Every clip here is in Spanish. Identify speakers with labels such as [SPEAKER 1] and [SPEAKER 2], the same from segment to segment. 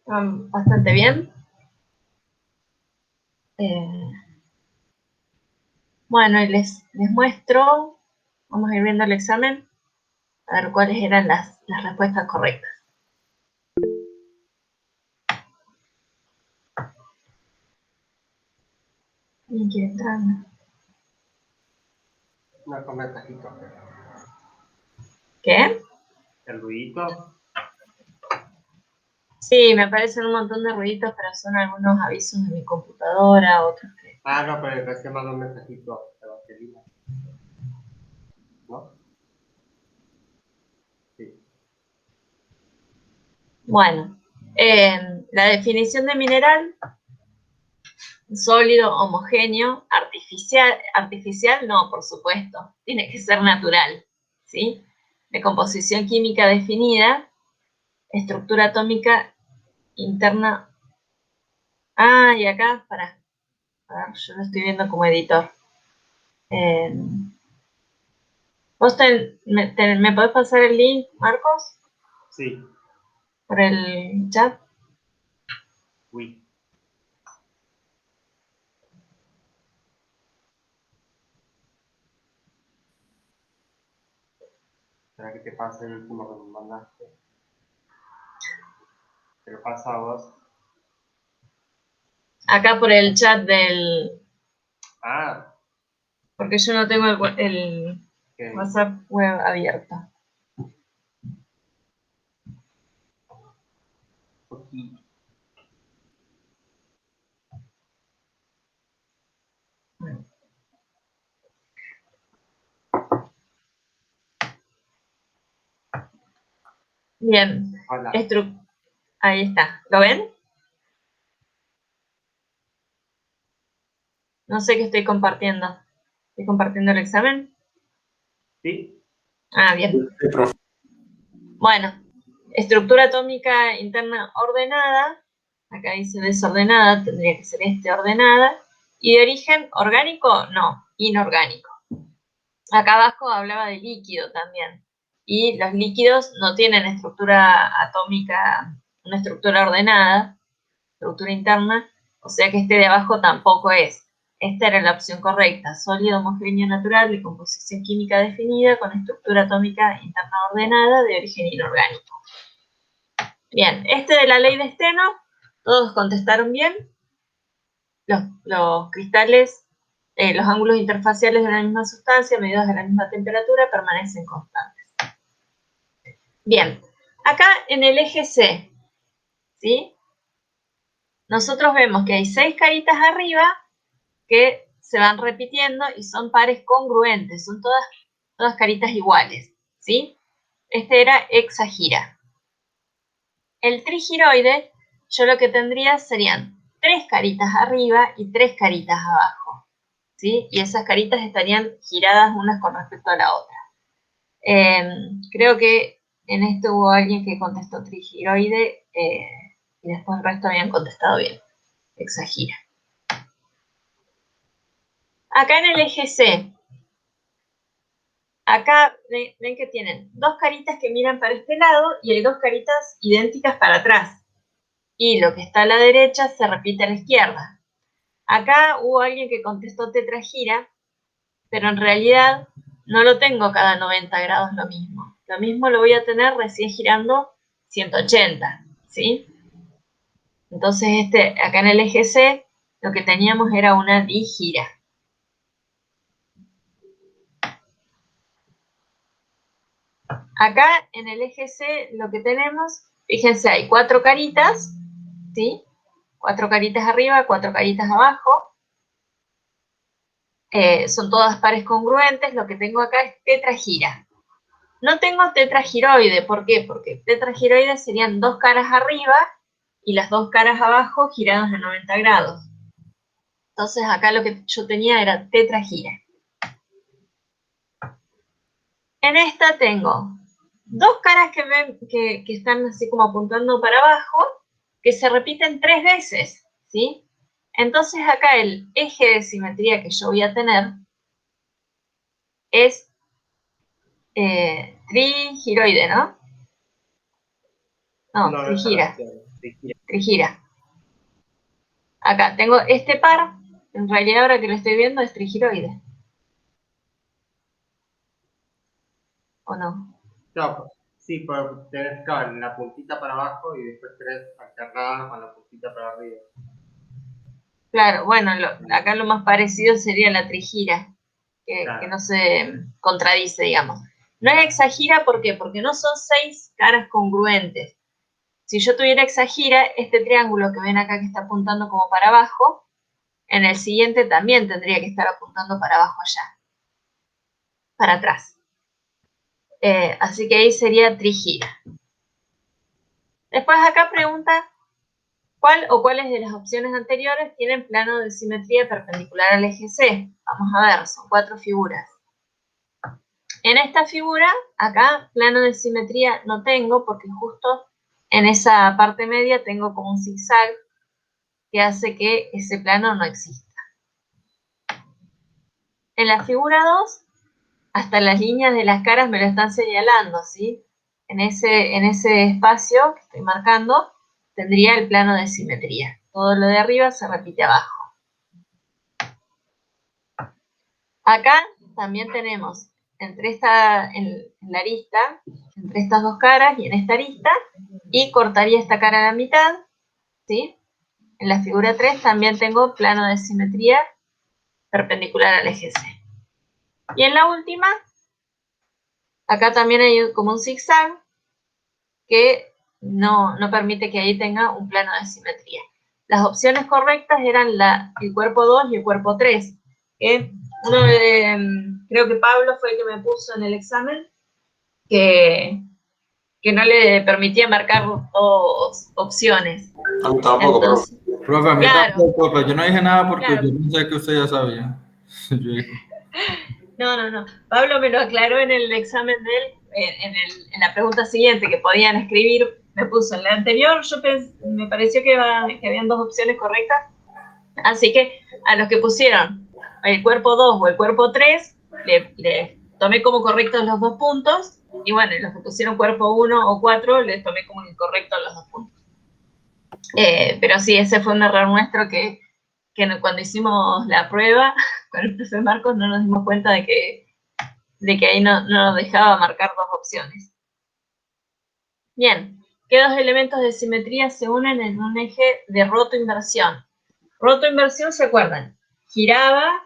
[SPEAKER 1] Bastante bien. Bueno, y les muestro, vamos a ir viendo el examen, a ver cuáles eran las respuestas correctas. ¿Quién quiere entrar?
[SPEAKER 2] No, con mensajito.
[SPEAKER 1] ¿Qué?
[SPEAKER 2] ¿El ruidito?
[SPEAKER 1] Sí, me aparecen un montón de ruiditos, pero son algunos avisos de mi computadora, otros que...
[SPEAKER 2] Ah, no, pero recién mandó un mensajito de Vaselina. ¿No? Sí.
[SPEAKER 1] Bueno, la definición de mineral: sólido, homogéneo, artificial no, por supuesto, tiene que ser natural, ¿sí? De composición química definida, estructura atómica interna. Ah, y acá, para, a ver, yo lo estoy viendo como editor. ¿Vos me podés pasar el link, Marcos?
[SPEAKER 2] Sí.
[SPEAKER 1] Por el chat.
[SPEAKER 2] Uy. ¿Será que te pasa el último que me mandaste? ¿Te lo pasa a vos?
[SPEAKER 1] Acá por el chat del...
[SPEAKER 2] Ah.
[SPEAKER 1] Porque yo no tengo el
[SPEAKER 2] Okay.
[SPEAKER 1] WhatsApp web abierto.
[SPEAKER 2] Okay.
[SPEAKER 1] Bien.
[SPEAKER 2] Hola.
[SPEAKER 1] Ahí está. ¿Lo ven? No sé qué estoy compartiendo. ¿Estoy compartiendo el examen?
[SPEAKER 2] ¿Sí?
[SPEAKER 1] Ah, bien. Bueno, estructura atómica interna ordenada. Acá dice desordenada, tendría que ser ordenada. ¿Y de origen orgánico? No, inorgánico. Acá abajo hablaba de líquido también. Y los líquidos no tienen estructura atómica, una estructura ordenada, estructura interna, o sea que este de abajo tampoco es. Esta era la opción correcta: sólido homogéneo natural de composición química definida con estructura atómica interna ordenada de origen inorgánico. Bien, este de la ley de Steno, todos contestaron bien. Los cristales, los ángulos interfaciales de una misma sustancia medidos a la misma temperatura permanecen constantes. Bien, acá en el eje C, ¿sí? Nosotros vemos que hay 6 caritas arriba que se van repitiendo y son pares congruentes, son todas caritas iguales, ¿sí? Este era hexagira. El trigiroide, yo lo que tendría serían 3 caritas arriba y 3 caritas abajo, ¿sí? Y esas caritas estarían giradas unas con respecto a la otra. Creo que en esto hubo alguien que contestó trigiroide y después el resto habían contestado bien. Hexagira. Acá en el eje C, acá ven que tienen 2 caritas que miran para este lado y hay 2 caritas idénticas para atrás. Y lo que está a la derecha se repite a la izquierda. Acá hubo alguien que contestó tetragira, pero en realidad no lo tengo cada 90 grados lo mismo. Lo mismo lo voy a tener recién girando 180, ¿sí? Entonces acá en el eje C lo que teníamos era una digira. Acá en el eje C lo que tenemos, fíjense, hay 4 caritas, ¿sí? 4 caritas arriba, 4 caritas abajo. Son todas pares congruentes. Lo que tengo acá es tetragira. No tengo tetragiroide. ¿Por qué? Porque tetragiroide serían 2 caras arriba y las 2 caras abajo giradas a 90 grados. Entonces acá lo que yo tenía era tetragira. En esta tengo 2 caras que están así como apuntando para abajo, que se repiten 3 veces, ¿sí? Entonces acá el eje de simetría que yo voy a tener es trigiroide, ¿no? No, trigira. trigira. Acá tengo este par, en realidad ahora que lo estoy viendo es trigiroide. ¿O no?
[SPEAKER 2] Claro, sí, pero tenés claro, la puntita para abajo y después tenés alternada con la puntita para arriba.
[SPEAKER 1] Claro, bueno, acá lo más parecido sería la trigira, que
[SPEAKER 2] Claro.
[SPEAKER 1] no se contradice, digamos. No es hexagira, ¿por qué? Porque no son 6 caras congruentes. Si yo tuviera hexagira, este triángulo que ven acá que está apuntando como para abajo, en el siguiente también tendría que estar apuntando para abajo allá, para atrás. Así que ahí sería trigira. Después acá pregunta, ¿cuál o cuáles de las opciones anteriores tienen plano de simetría perpendicular al eje C? Vamos a ver, son 4 figuras. En esta figura, acá, plano de simetría no tengo, porque justo en esa parte media tengo como un zigzag que hace que ese plano no exista. En la figura 2, hasta las líneas de las caras me lo están señalando, ¿sí? En ese espacio que estoy marcando, tendría el plano de simetría. Todo lo de arriba se repite abajo. Acá también tenemos en la arista, entre estas dos caras y en esta arista, y cortaría esta cara a la mitad, ¿sí? En la figura 3 también tengo plano de simetría perpendicular al eje C. Y en la última, acá también hay como un zigzag que no permite que ahí tenga un plano de simetría. Las opciones correctas eran el cuerpo 2 y el cuerpo 3. Creo que Pablo fue el que me puso en el examen que no le permitía marcar 2 opciones.
[SPEAKER 3] A mí tampoco,
[SPEAKER 1] Entonces,
[SPEAKER 3] profe, a mí
[SPEAKER 1] claro,
[SPEAKER 3] tampoco, pero yo no dije nada porque
[SPEAKER 1] claro.
[SPEAKER 3] yo pensé que usted ya sabía. Yo dije,
[SPEAKER 1] No. Pablo me lo aclaró en el examen de él, en la pregunta siguiente, que podían escribir, me puso en la anterior, me pareció que habían 2 opciones correctas, así que a los que pusieron el cuerpo 2 o el cuerpo 3, le tomé como correctos los 2 puntos, y bueno, los que pusieron cuerpo 1 o 4, les tomé como incorrectos los 2 puntos. Pero sí, ese fue un error nuestro que cuando hicimos la prueba con el profe Marcos no nos dimos cuenta de que ahí no nos dejaba marcar 2 opciones. Bien, ¿qué 2 elementos de simetría se unen en un eje de roto-inversión? Roto-inversión, ¿se acuerdan? Giraba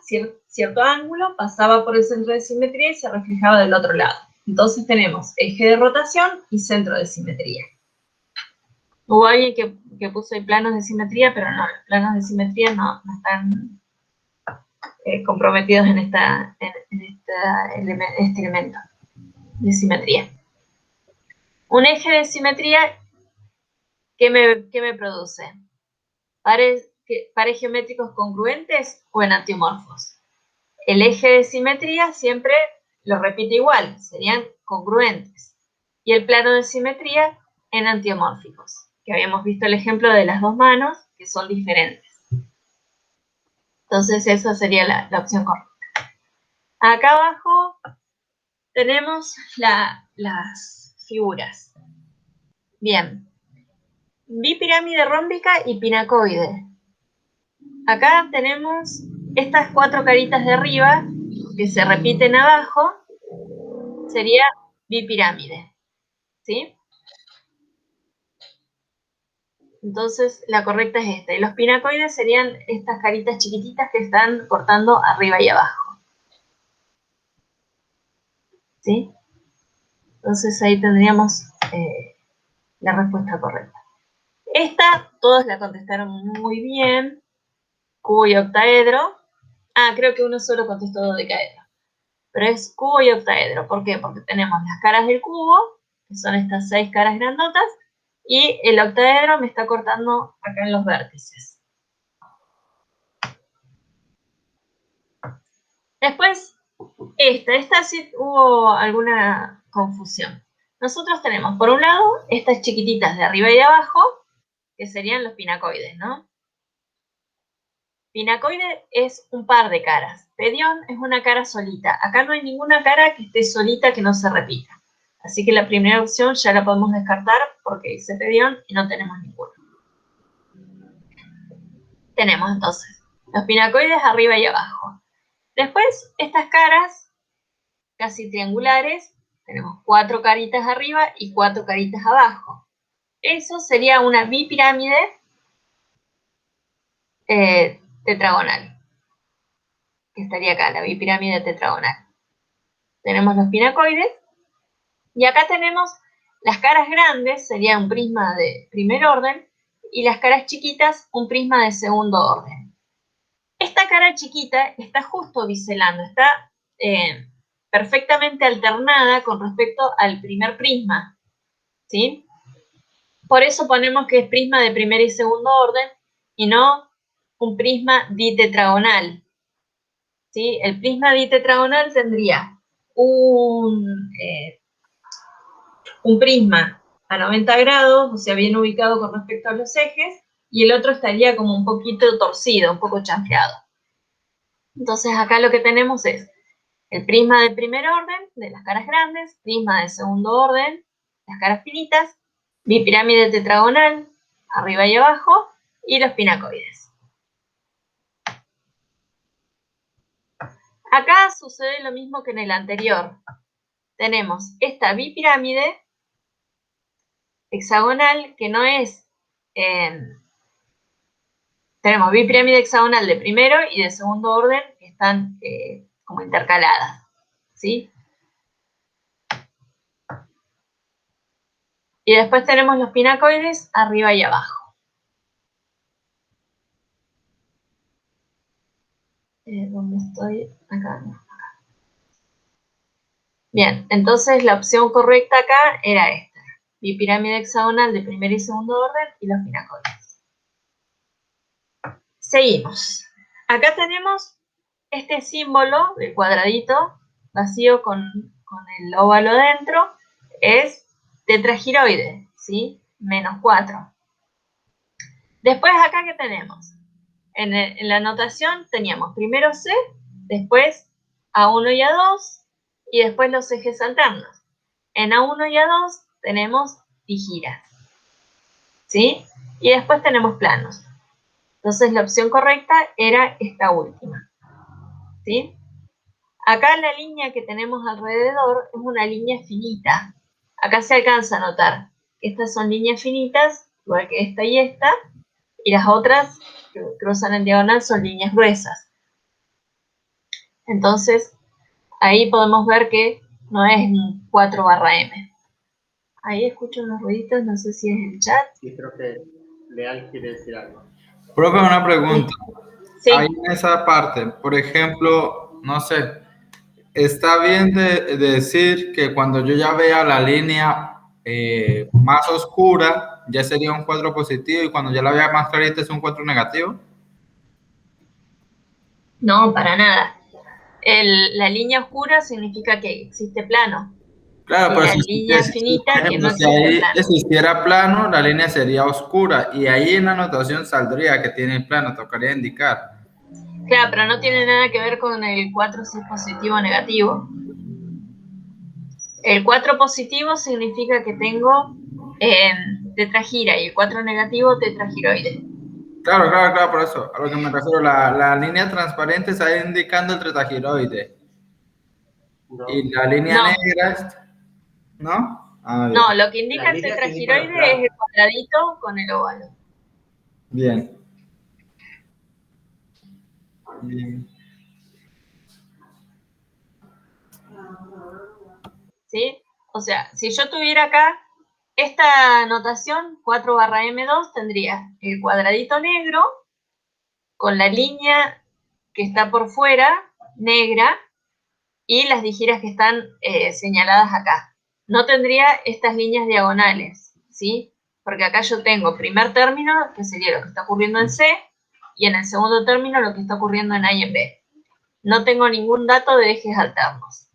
[SPEAKER 1] cierto ángulo, pasaba por el centro de simetría y se reflejaba del otro lado. Entonces tenemos eje de rotación y centro de simetría. Hubo alguien que puso ahí planos de simetría, pero no, los planos de simetría no están comprometidos en este elemento de simetría. Un eje de simetría, ¿qué me produce? ¿Pares geométricos congruentes o enantiomorfos? El eje de simetría siempre lo repite igual, serían congruentes. Y el plano de simetría, enantiomórficos, que habíamos visto el ejemplo de las 2 manos, que son diferentes. Entonces esa sería la opción correcta. Acá abajo tenemos las figuras. Bien. Bipirámide rómbica y pinacoide. Acá tenemos estas 4 caritas de arriba que se repiten abajo. Sería bipirámide. ¿Sí? Entonces la correcta es esta. Y los pinacoides serían estas caritas chiquititas que están cortando arriba y abajo. ¿Sí? Entonces ahí tendríamos la respuesta correcta. Esta, todos la contestaron muy bien. Cubo y octaedro. Creo que uno solo contestó dodecaedro. Pero es cubo y octaedro. ¿Por qué? Porque tenemos las caras del cubo, que son estas 6 caras grandotas, y el octaedro me está cortando acá en los vértices. Después, esta sí hubo alguna confusión. Nosotros tenemos, por un lado, estas chiquititas de arriba y de abajo, que serían los pinacoides, ¿no? Pinacoide es un par de caras. Pedión es una cara solita. Acá no hay ninguna cara que esté solita que no se repita. Así que la primera opción ya la podemos descartar porque dice pedión y no tenemos ninguna. Tenemos entonces los pinacoides arriba y abajo. Después, estas caras casi triangulares, tenemos 4 caritas arriba y 4 caritas abajo. Eso sería una bipirámide tetragonal, que estaría acá, la bipirámide tetragonal. Tenemos los pinacoides, y acá tenemos las caras grandes, sería un prisma de primer orden, y las caras chiquitas, un prisma de segundo orden. Esta cara chiquita está justo biselando, está perfectamente alternada con respecto al primer prisma, ¿sí? Por eso ponemos que es prisma de primer y segundo orden y no un prisma ditetragonal, ¿sí? El prisma ditetragonal tendría un prisma a 90 grados, o sea, bien ubicado con respecto a los ejes, y el otro estaría como un poquito torcido, un poco chanfleado. Entonces acá lo que tenemos es el prisma de primer orden, de las caras grandes, prisma de segundo orden, las caras finitas, bipirámide tetragonal, arriba y abajo, y los pinacoides. Acá sucede lo mismo que en el anterior. Tenemos esta bipirámide hexagonal, que no es... tenemos bipirámide hexagonal de primero y de segundo orden, que están como intercaladas, ¿sí? Y después tenemos los pinacoides arriba y abajo. ¿Dónde estoy? Acá, no. Bien, entonces la opción correcta acá era esta. Bipirámide hexagonal de primer y segundo orden y los pinacoides. Seguimos. Acá tenemos este símbolo del cuadradito vacío con el óvalo dentro. Es tetragiroide, ¿sí? -4. Después acá, ¿qué tenemos? En la notación teníamos primero C, después A1 y A2, y después los ejes alternos. En A1 y A2 tenemos digiras, ¿sí? Y después tenemos planos. Entonces la opción correcta era esta última, ¿sí? Acá la línea que tenemos alrededor es una línea finita. Acá se alcanza a notar que estas son líneas finitas, igual que esta, y las otras que cruzan en diagonal son líneas gruesas. Entonces, ahí podemos ver que no es un 4/m. Ahí escucho unos ruiditos, no sé si es el chat.
[SPEAKER 2] Sí, creo que Leal quiere decir algo.
[SPEAKER 3] Profe, una pregunta.
[SPEAKER 1] Sí.
[SPEAKER 3] Ahí en esa parte, por ejemplo, no sé, está bien de decir que cuando yo ya vea la línea más oscura, ya sería un 4 positivo, y cuando ya la vea más clarita es un 4 negativo.
[SPEAKER 1] No, para nada. La línea oscura significa que existe plano.
[SPEAKER 3] Claro,
[SPEAKER 1] Y
[SPEAKER 3] pero
[SPEAKER 1] la línea finita
[SPEAKER 3] por
[SPEAKER 1] que
[SPEAKER 3] ejemplo,
[SPEAKER 1] no
[SPEAKER 3] si
[SPEAKER 1] existe
[SPEAKER 3] ahí
[SPEAKER 1] plano.
[SPEAKER 3] existiera plano, la línea sería oscura, y ahí en la anotación saldría que tiene plano, tocaría indicar.
[SPEAKER 1] Claro, pero no tiene nada que ver con el 4 si es positivo o negativo. El 4 positivo significa que tengo tetragira, y el 4 negativo tetragiroide.
[SPEAKER 3] Claro, por eso, a lo que me refiero, la línea transparente está indicando el tetragiroide,
[SPEAKER 2] No.
[SPEAKER 3] y la línea
[SPEAKER 1] No,
[SPEAKER 3] negra, ¿no? Ah,
[SPEAKER 1] no,
[SPEAKER 3] bien.
[SPEAKER 1] lo que
[SPEAKER 2] La
[SPEAKER 1] indica el
[SPEAKER 2] línea que indica los
[SPEAKER 1] tetragiroide es el
[SPEAKER 2] planos.
[SPEAKER 1] cuadradito con el óvalo.
[SPEAKER 3] Bien. Bien.
[SPEAKER 1] ¿Sí? O sea, si yo tuviera acá esta notación 4/m2, tendría el cuadradito negro con la línea que está por fuera, negra, y las digiras que están señaladas acá. No tendría estas líneas diagonales, ¿sí? Porque acá yo tengo primer término, que sería lo que está ocurriendo en C, y en el segundo término lo que está ocurriendo en A y en B. No tengo ningún dato de ejes alternos.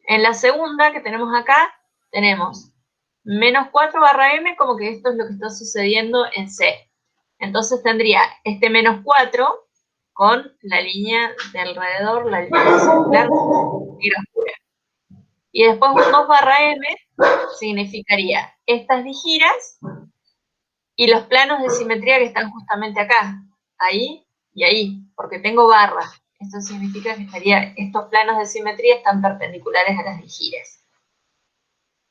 [SPEAKER 1] En la segunda que tenemos acá, tenemos -4/m, como que esto es lo que está sucediendo en C. Entonces tendría este -4 con la línea de alrededor, la línea circular negra oscura. Y después un 2/m significaría estas digiras Y los planos de simetría que están justamente acá, ahí y ahí, porque tengo barra. Esto significa que estos planos de simetría están perpendiculares a las digiras.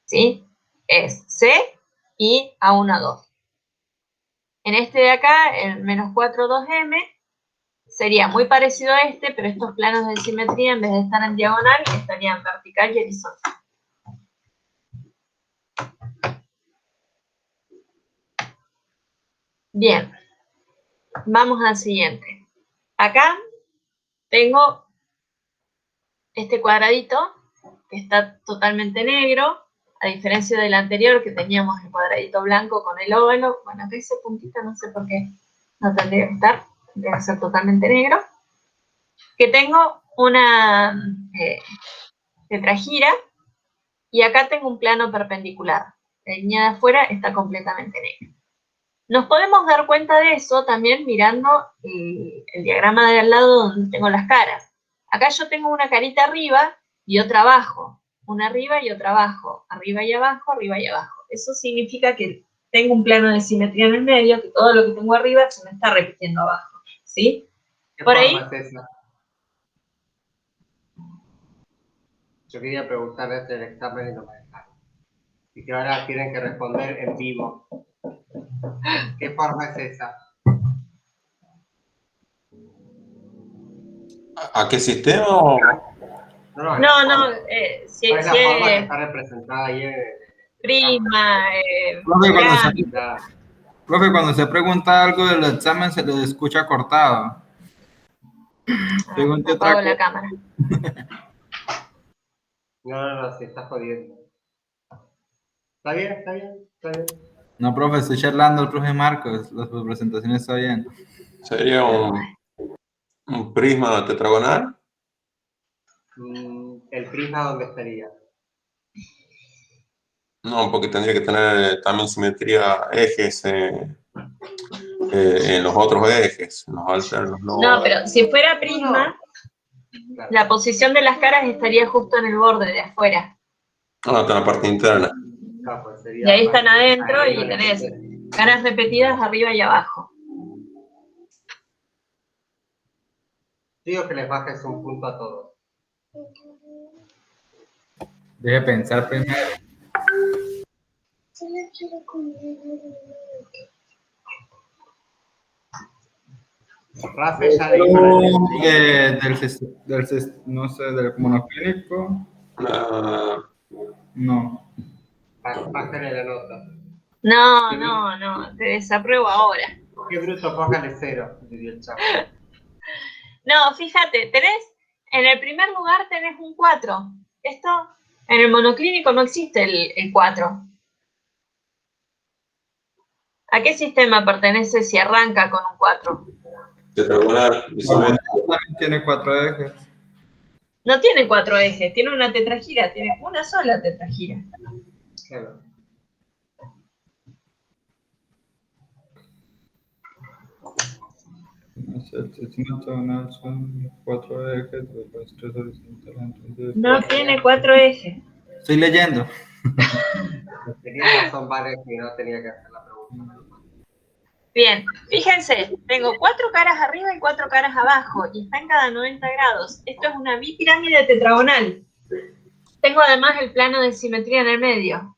[SPEAKER 1] ¿Sí? Es C y A1, A2. En este de acá, el menos 4, 2M, sería muy parecido a este, pero estos planos de simetría, en vez de estar en diagonal, estarían vertical y horizontal. Bien, vamos al siguiente. Acá tengo este cuadradito que está totalmente negro, a diferencia del anterior que teníamos el cuadradito blanco con el óvalo. Bueno, acá ese puntito no sé por qué no tendría que estar, tendría que ser totalmente negro. Que tengo una tetragira y acá tengo un plano perpendicular. La línea de afuera está completamente negra. Nos podemos dar cuenta de eso también mirando el diagrama de al lado donde tengo las caras. Acá yo tengo una carita arriba y otra abajo. Una arriba y otra abajo. Arriba y abajo, arriba y abajo. Eso significa que tengo un plano de simetría en el medio, que todo lo que tengo arriba se me está repitiendo abajo. ¿Sí?
[SPEAKER 2] ¿Qué
[SPEAKER 1] Por
[SPEAKER 2] forma
[SPEAKER 1] ahí.
[SPEAKER 2] es esa? Yo quería preguntarles el examen y no me dejaron. Y que ahora tienen que responder en vivo. ¿Qué forma es esa?
[SPEAKER 4] ¿A qué sistema? O-
[SPEAKER 2] No,
[SPEAKER 1] No, si
[SPEAKER 2] ¿cuál es la forma que
[SPEAKER 1] es
[SPEAKER 2] está representada ahí en el examen?
[SPEAKER 1] prisma,
[SPEAKER 3] Profe,
[SPEAKER 1] gráfica.
[SPEAKER 3] cuando se pregunta algo del examen se le escucha cortado. Pregunte otra
[SPEAKER 1] Apago la
[SPEAKER 3] cosa.
[SPEAKER 1] cámara.
[SPEAKER 2] No, se está jodiendo. Está bien, está bien, está bien.
[SPEAKER 3] No, profe, estoy charlando el profe Marcos. La presentación está bien.
[SPEAKER 4] ¿Sería un prisma tetragonal?
[SPEAKER 2] ¿El prisma dónde estaría?
[SPEAKER 4] No, porque tendría que tener también simetría ejes en los otros ejes, en los alternos.
[SPEAKER 1] No,
[SPEAKER 4] No,
[SPEAKER 1] pero si fuera prisma,
[SPEAKER 2] Claro.
[SPEAKER 1] la posición de las caras estaría justo en el borde de afuera.
[SPEAKER 4] no, está en la parte interna.
[SPEAKER 2] Claro, pues
[SPEAKER 1] Y
[SPEAKER 2] sería
[SPEAKER 1] ahí están adentro
[SPEAKER 2] arriba
[SPEAKER 1] y
[SPEAKER 2] en el
[SPEAKER 1] tenés
[SPEAKER 2] PC.
[SPEAKER 1] caras repetidas arriba y abajo.
[SPEAKER 2] Digo que les bajes un punto a todos.
[SPEAKER 3] Deje pensar primero.
[SPEAKER 2] Rafa ya dijo la
[SPEAKER 3] No sé, del monoclínico.
[SPEAKER 4] Ah,
[SPEAKER 3] No.
[SPEAKER 2] Bájale la nota.
[SPEAKER 1] No, te desapruebo ahora.
[SPEAKER 2] Qué bruto, póngale 0, diría el chavo.
[SPEAKER 1] No, fíjate, en el primer lugar tenés un 4. Esto, en el monoclínico no existe el 4. ¿A qué sistema pertenece si arranca con un 4?
[SPEAKER 4] tetragonal,
[SPEAKER 3] También
[SPEAKER 4] isométrico.
[SPEAKER 3] tiene 4 ejes.
[SPEAKER 1] No tiene 4 ejes, tiene una tetragira, tiene una sola tetragira.
[SPEAKER 2] Claro.
[SPEAKER 3] No sé, el sistema octagonal son 4 ejes, de los 3 horizontales. Entonces,
[SPEAKER 1] No tiene 4 ejes.
[SPEAKER 3] estoy leyendo.
[SPEAKER 2] Tenías razón, Vale, que no tenía que hacer la pregunta.
[SPEAKER 1] Bien, fíjense, tengo 4 caras arriba y 4 caras abajo, y está en cada 90 grados. Esto es una bipirámide tetragonal. Tengo además el plano de simetría en el medio.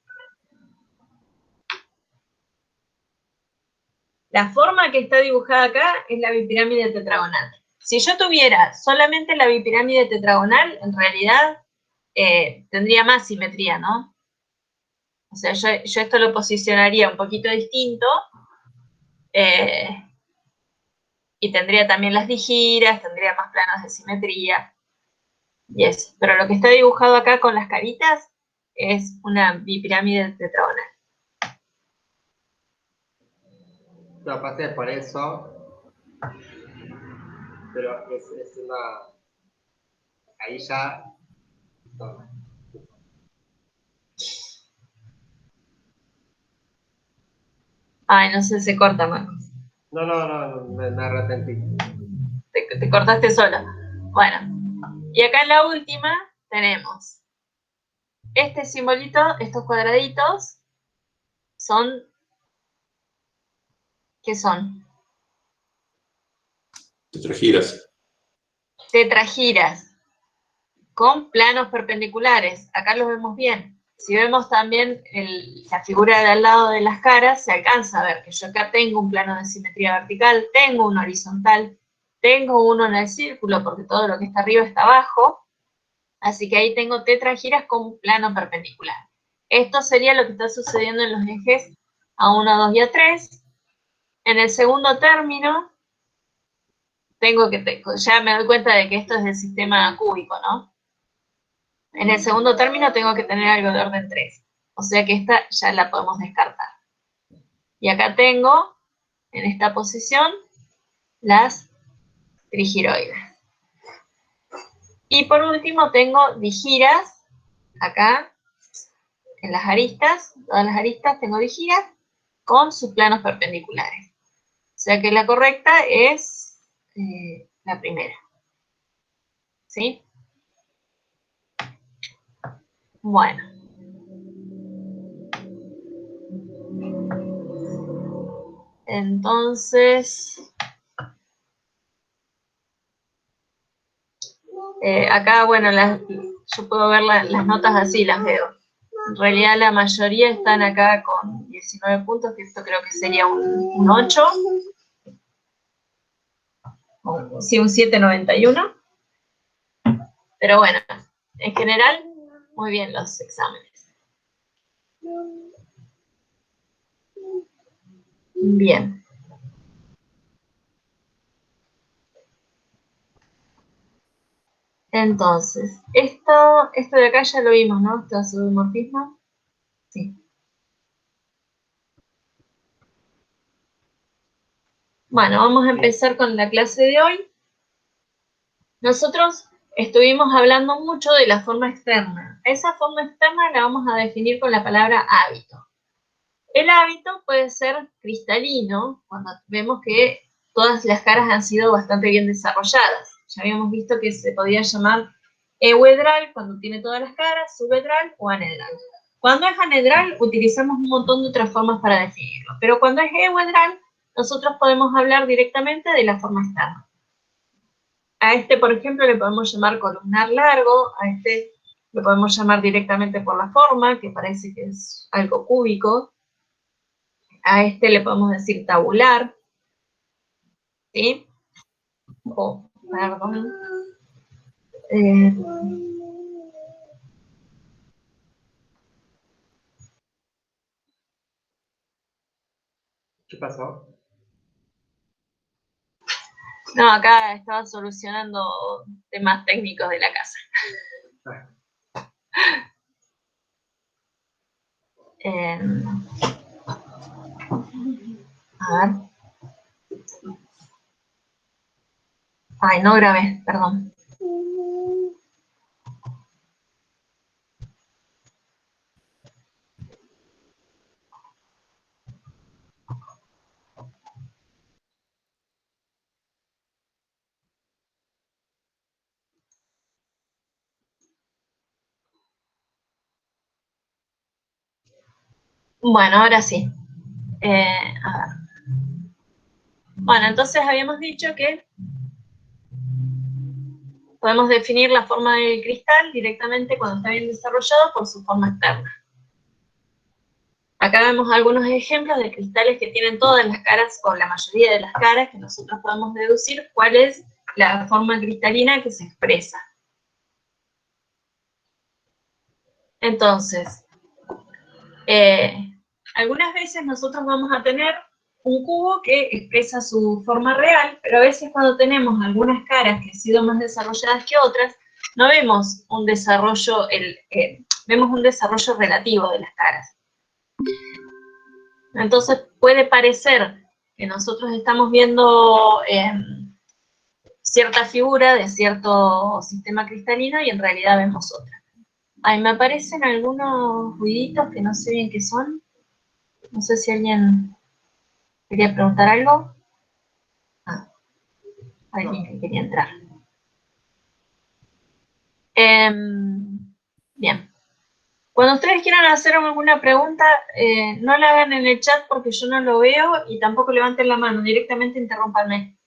[SPEAKER 1] La forma que está dibujada acá es la bipirámide tetragonal. Si yo tuviera solamente la bipirámide tetragonal, en realidad tendría más simetría, ¿no? O sea, yo esto lo posicionaría un poquito distinto, y tendría también las digiras, tendría más planos de simetría, y eso. Pero lo que está dibujado acá con las caritas es una bipirámide tetragonal.
[SPEAKER 2] Lo pasé por eso, pero es una... Ahí ya... No,
[SPEAKER 1] Ay, no sé, se corta, Marcos.
[SPEAKER 2] me arrepentí.
[SPEAKER 1] Te cortaste sola. Bueno, y acá en la última tenemos este simbolito, estos cuadraditos, son ¿Qué son?
[SPEAKER 4] Tetragiras.
[SPEAKER 1] Tetragiras con planos perpendiculares. Acá los vemos bien. Si vemos también la figura de al lado de las caras, se alcanza a ver que yo acá tengo un plano de simetría vertical, tengo un horizontal, tengo uno en el círculo, porque todo lo que está arriba está abajo. Así que ahí tengo tetragiras con un plano perpendicular. Esto sería lo que está sucediendo en los ejes A1, 2 y A3. En el segundo término, ya me doy cuenta de que esto es del sistema cúbico, ¿no? En el segundo término tengo que tener algo de orden 3. O sea que esta ya la podemos descartar. Y acá tengo, en esta posición, las trigiroides. Y por último tengo digiras, acá, en las aristas, todas las aristas tengo digiras, con sus planos perpendiculares. O sea que la correcta es la primera. ¿Sí? Bueno. Entonces, acá, bueno, yo puedo ver las notas así, las veo. En realidad la mayoría están acá con 19 puntos, que esto creo que sería un 8. Sí, un 7,91. Pero bueno, en general, muy bien los exámenes. Bien. Entonces, esto de acá ya lo vimos, ¿no? Esto es isomorfismo. Sí. Bueno, vamos a empezar con la clase de hoy. Nosotros estuvimos hablando mucho de la forma externa. Esa forma externa la vamos a definir con la palabra hábito. El hábito puede ser cristalino, cuando vemos que todas las caras han sido bastante bien desarrolladas. Ya habíamos visto que se podía llamar euedral cuando tiene todas las caras, subedral o anedral. Cuando es anedral, utilizamos un montón de otras formas para definirlo, pero cuando es euedral, nosotros podemos hablar directamente de la forma externa. A este, por ejemplo, le podemos llamar columnar largo, a este lo podemos llamar directamente por la forma, que parece que es algo cúbico. A este le podemos decir tabular, ¿sí? Perdón.
[SPEAKER 2] ¿Qué pasó?
[SPEAKER 1] No, acá estaba solucionando temas técnicos de la casa. A ver. Ay, no grabé, perdón. Bueno, ahora sí. A ver. Bueno, entonces habíamos dicho que podemos definir la forma del cristal directamente cuando está bien desarrollado por su forma externa. Acá vemos algunos ejemplos de cristales que tienen todas las caras, o la mayoría de las caras, que nosotros podemos deducir cuál es la forma cristalina que se expresa. Entonces, algunas veces nosotros vamos a tener un cubo que expresa su forma real, pero a veces cuando tenemos algunas caras que han sido más desarrolladas que otras, no vemos un desarrollo, vemos un desarrollo relativo de las caras. Entonces puede parecer que nosotros estamos viendo cierta figura de cierto sistema cristalino y en realidad vemos otra. Ahí me aparecen algunos ruiditos que no sé bien qué son. No sé si alguien quería preguntar algo. Ah, alguien que quería entrar. Bien. Cuando ustedes quieran hacer alguna pregunta, no la hagan en el chat porque yo no lo veo y tampoco levanten la mano, directamente interrúmpanme.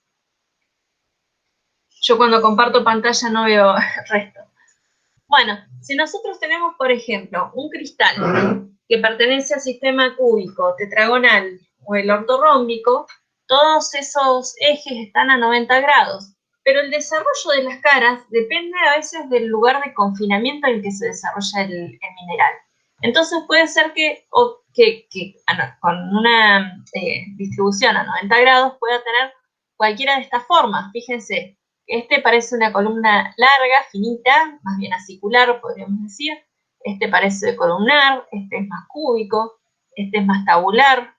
[SPEAKER 1] Yo cuando comparto pantalla no veo el resto. Bueno, si nosotros tenemos, por ejemplo, un cristal que pertenece al sistema cúbico, tetragonal o el ortorrómbico, todos esos ejes están a 90 grados, pero el desarrollo de las caras depende a veces del lugar de confinamiento en el que se desarrolla el mineral. Entonces puede ser que con una distribución a 90 grados pueda tener cualquiera de estas formas. Fíjense, este parece una columna larga, finita, más bien acicular, podríamos decir. Este parece columnar, este es más cúbico, este es más tabular,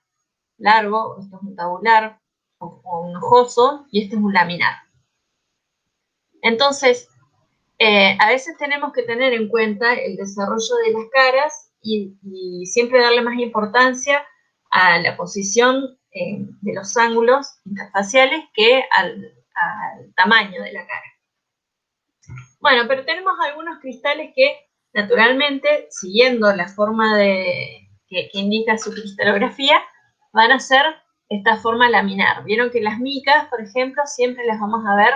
[SPEAKER 1] largo, esto es un tabular o un hojoso, y este es un laminar. Entonces, a veces tenemos que tener en cuenta el desarrollo de las caras y siempre darle más importancia a la posición de los ángulos interfaciales que al tamaño de la cara. Bueno, pero tenemos algunos cristales que, naturalmente, siguiendo la forma que indica su cristalografía, van a ser esta forma laminar. Vieron que las micas, por ejemplo, siempre las vamos a ver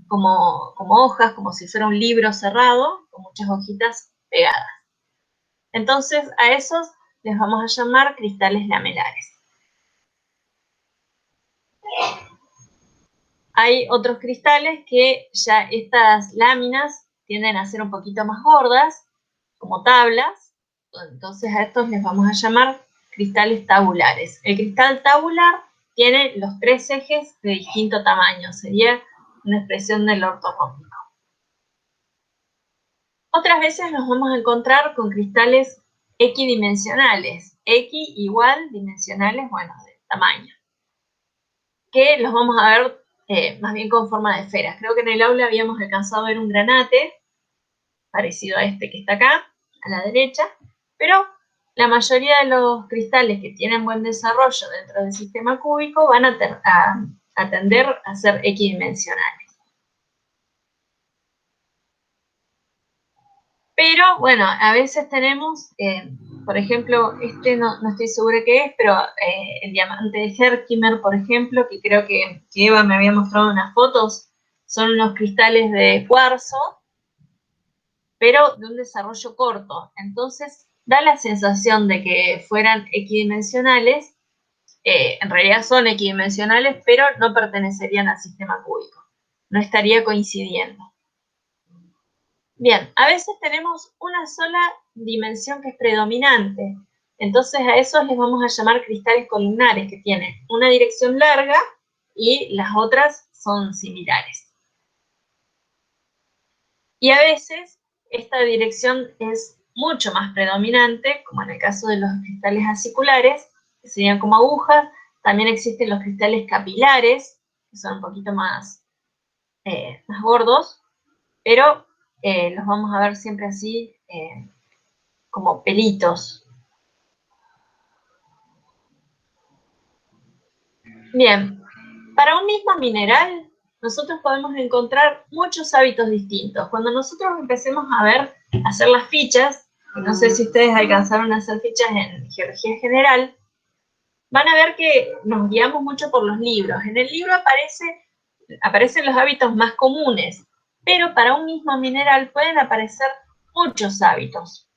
[SPEAKER 1] como hojas, como si fuera un libro cerrado, con muchas hojitas pegadas. Entonces, a esos les vamos a llamar cristales lamelares. Hay otros cristales que ya estas láminas tienden a ser un poquito más gordas, como tablas. Entonces a estos les vamos a llamar cristales tabulares. El cristal tabular tiene los 3 ejes de distinto tamaño. Sería una expresión del ortorrómbico. Otras veces nos vamos a encontrar con cristales equidimensionales. X igual dimensionales, bueno, de tamaño. Que los vamos a ver más bien con forma de esferas. Creo que en el aula habíamos alcanzado a ver un granate, parecido a este que está acá, a la derecha, pero la mayoría de los cristales que tienen buen desarrollo dentro del sistema cúbico van a tender a ser equidimensionales. Pero, bueno, a veces tenemos, por ejemplo, este no estoy segura qué es, pero el diamante de Herkimer, por ejemplo, que creo que Eva me había mostrado unas fotos, son unos cristales de cuarzo, pero de un desarrollo corto. Entonces, da la sensación de que fueran equidimensionales, en realidad son equidimensionales, pero no pertenecerían al sistema cúbico. No estaría coincidiendo. Bien, a veces tenemos una sola dimensión que es predominante. Entonces a esos les vamos a llamar cristales columnares, que tienen una dirección larga y las otras son similares. Y a veces esta dirección es mucho más predominante, como en el caso de los cristales aciculares, que serían como agujas. También existen los cristales capilares, que son un poquito más gordos, pero los vamos a ver siempre así, como pelitos. Bien, para un mismo mineral, nosotros podemos encontrar muchos hábitos distintos. Cuando nosotros empecemos a hacer las fichas, no sé si ustedes alcanzaron a hacer fichas en geología general, van a ver que nos guiamos mucho por los libros. En el libro aparecen los hábitos más comunes, pero para un mismo mineral pueden aparecer muchos hábitos.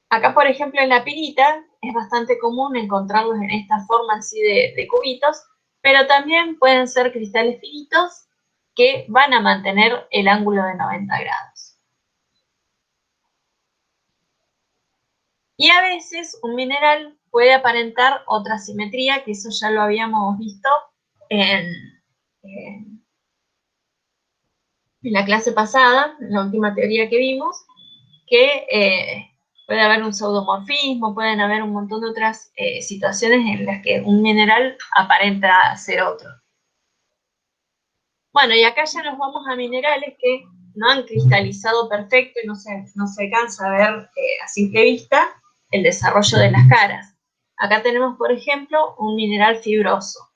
[SPEAKER 1] Acá, por ejemplo, en la pirita es bastante común encontrarlos en esta forma así de cubitos, pero también pueden ser cristales finitos que van a mantener el ángulo de 90 grados. Y a veces un mineral puede aparentar otra simetría, que eso ya lo habíamos visto en la clase pasada, en la última teoría que vimos, que puede haber un pseudomorfismo, pueden haber un montón de otras situaciones en las que un mineral aparenta ser otro. Bueno, y acá ya nos vamos a minerales que no han cristalizado perfecto y no se alcanza a ver a simple vista el desarrollo de las caras. Acá tenemos, por ejemplo, un mineral fibroso.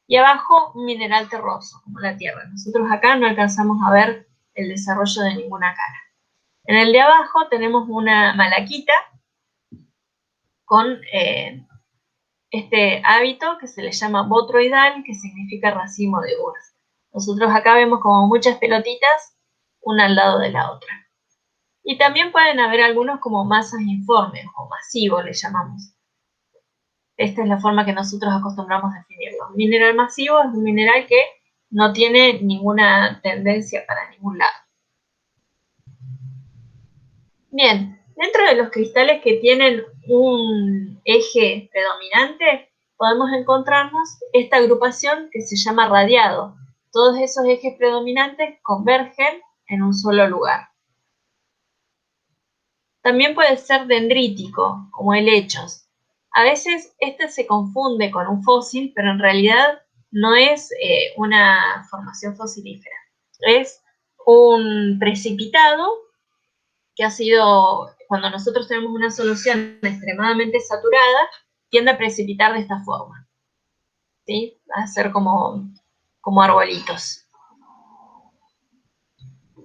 [SPEAKER 1] Y abajo un mineral terroso, como la tierra. Nosotros acá no alcanzamos a ver el desarrollo de ninguna cara. En el de abajo tenemos una malaquita con este hábito que se le llama botroidal, que significa racimo de uvas. Nosotros acá vemos como muchas pelotitas, una al lado de la otra. Y también pueden haber algunos como masas informes o masivos, le llamamos. Esta es la forma que nosotros acostumbramos a definirlo. Un mineral masivo es un mineral que no tiene ninguna tendencia para ningún lado. Bien, dentro de los cristales que tienen un eje predominante, podemos encontrarnos esta agrupación que se llama radiado. Todos esos ejes predominantes convergen en un solo lugar. También puede ser dendrítico, como helechos. A veces este se confunde con un fósil, pero en realidad no es una formación fosilífera. Es un precipitado que ha sido, cuando nosotros tenemos una solución extremadamente saturada, tiende a precipitar de esta forma. ¿Sí? Va a ser como arbolitos.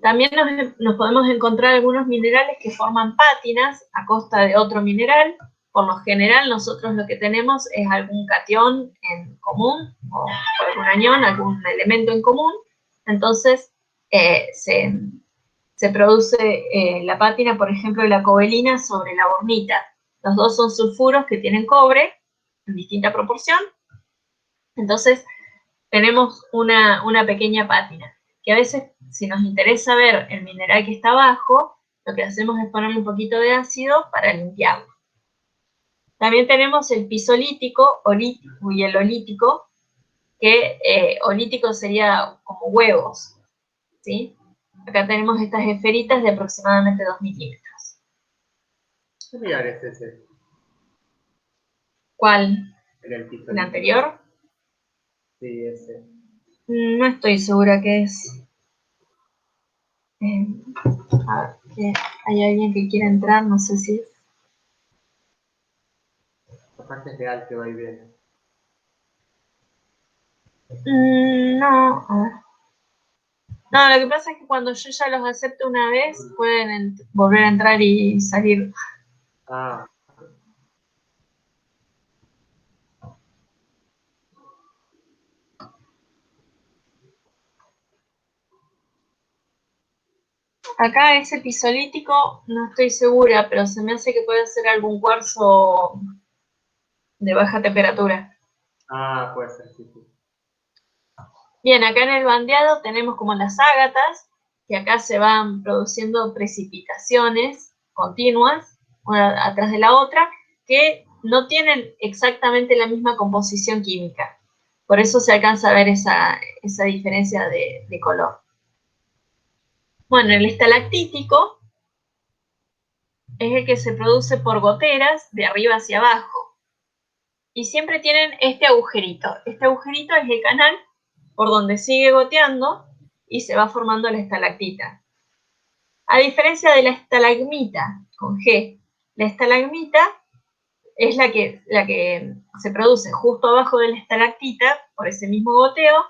[SPEAKER 1] También nos podemos encontrar algunos minerales que forman pátinas a costa de otro mineral. Por lo general, nosotros lo que tenemos es algún catión en común, o algún anión, algún elemento en común. Entonces, se produce la pátina, por ejemplo, la cobalina sobre la bornita. Los dos son sulfuros que tienen cobre en distinta proporción. Entonces, tenemos una pequeña pátina, que a veces, si nos interesa ver el mineral que está abajo, lo que hacemos es ponerle un poquito de ácido para limpiarlo. También tenemos el pisolítico y el olítico, que olítico sería como huevos, ¿sí? Acá tenemos estas esferitas de aproximadamente 2 milímetros.
[SPEAKER 2] ¿Qué mineral es ese?
[SPEAKER 1] ¿Cuál?
[SPEAKER 2] El
[SPEAKER 1] ¿El anterior?
[SPEAKER 2] Sí, ese.
[SPEAKER 1] No estoy segura qué es. A ver, hay alguien que quiera entrar, no sé si es.
[SPEAKER 2] Aparte es real que va y viene.
[SPEAKER 1] No, a ver. No, lo que pasa es que cuando yo ya los acepto una vez, pueden volver a entrar y salir.
[SPEAKER 2] Ah,
[SPEAKER 1] Acá ese pisolítico, no estoy segura, pero se me hace que puede ser algún cuarzo de baja temperatura.
[SPEAKER 2] puede ser, sí, sí.
[SPEAKER 1] Bien, acá en el bandeado tenemos como las ágatas, que acá se van produciendo precipitaciones continuas, una atrás de la otra, que no tienen exactamente la misma composición química. Por eso se alcanza a ver esa diferencia de color. Bueno, el estalactítico es el que se produce por goteras de arriba hacia abajo. Y siempre tienen este agujerito. Este agujerito es el canal por donde sigue goteando y se va formando la estalactita. A diferencia de la estalagmita, con G, la estalagmita es la que se produce justo abajo de la estalactita, por ese mismo goteo,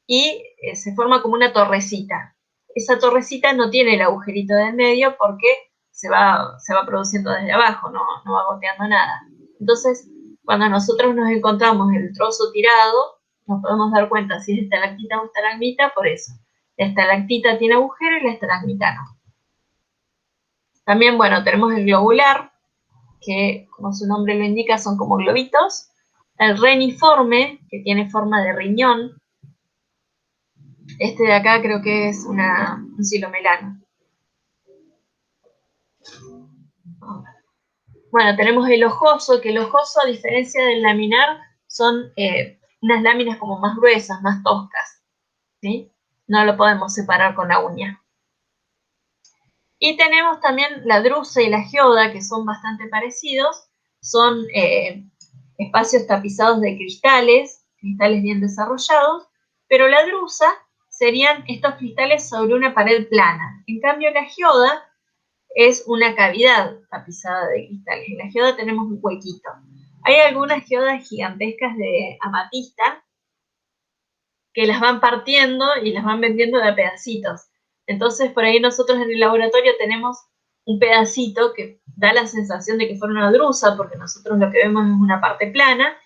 [SPEAKER 1] y se forma como una torrecita. Esa torrecita no tiene el agujerito del medio porque se va produciendo desde abajo, no va goteando nada. Entonces, cuando nosotros nos encontramos el trozo tirado, nos podemos dar cuenta si es estalactita o estalagmita por eso. La estalactita tiene agujero y la estalagmita no. También, bueno, tenemos el globular, que como su nombre lo indica son como globitos. El reniforme, que tiene forma de riñón. Este de acá creo que es un silomelano. Bueno, tenemos el hojoso, que el hojoso, a diferencia del laminar, son unas láminas como más gruesas, más toscas, ¿sí? No lo podemos separar con la uña. Y tenemos también la drusa y la geoda, que son bastante parecidos. Son espacios tapizados de cristales bien desarrollados, pero la drusa serían estos cristales sobre una pared plana. En cambio, la geoda es una cavidad tapizada de cristales. En la geoda tenemos un huequito. Hay algunas geodas gigantescas de amatista que las van partiendo y las van vendiendo de a pedacitos. Entonces, por ahí nosotros en el laboratorio tenemos un pedacito que da la sensación de que fuera una drusa, porque nosotros lo que vemos es una parte plana,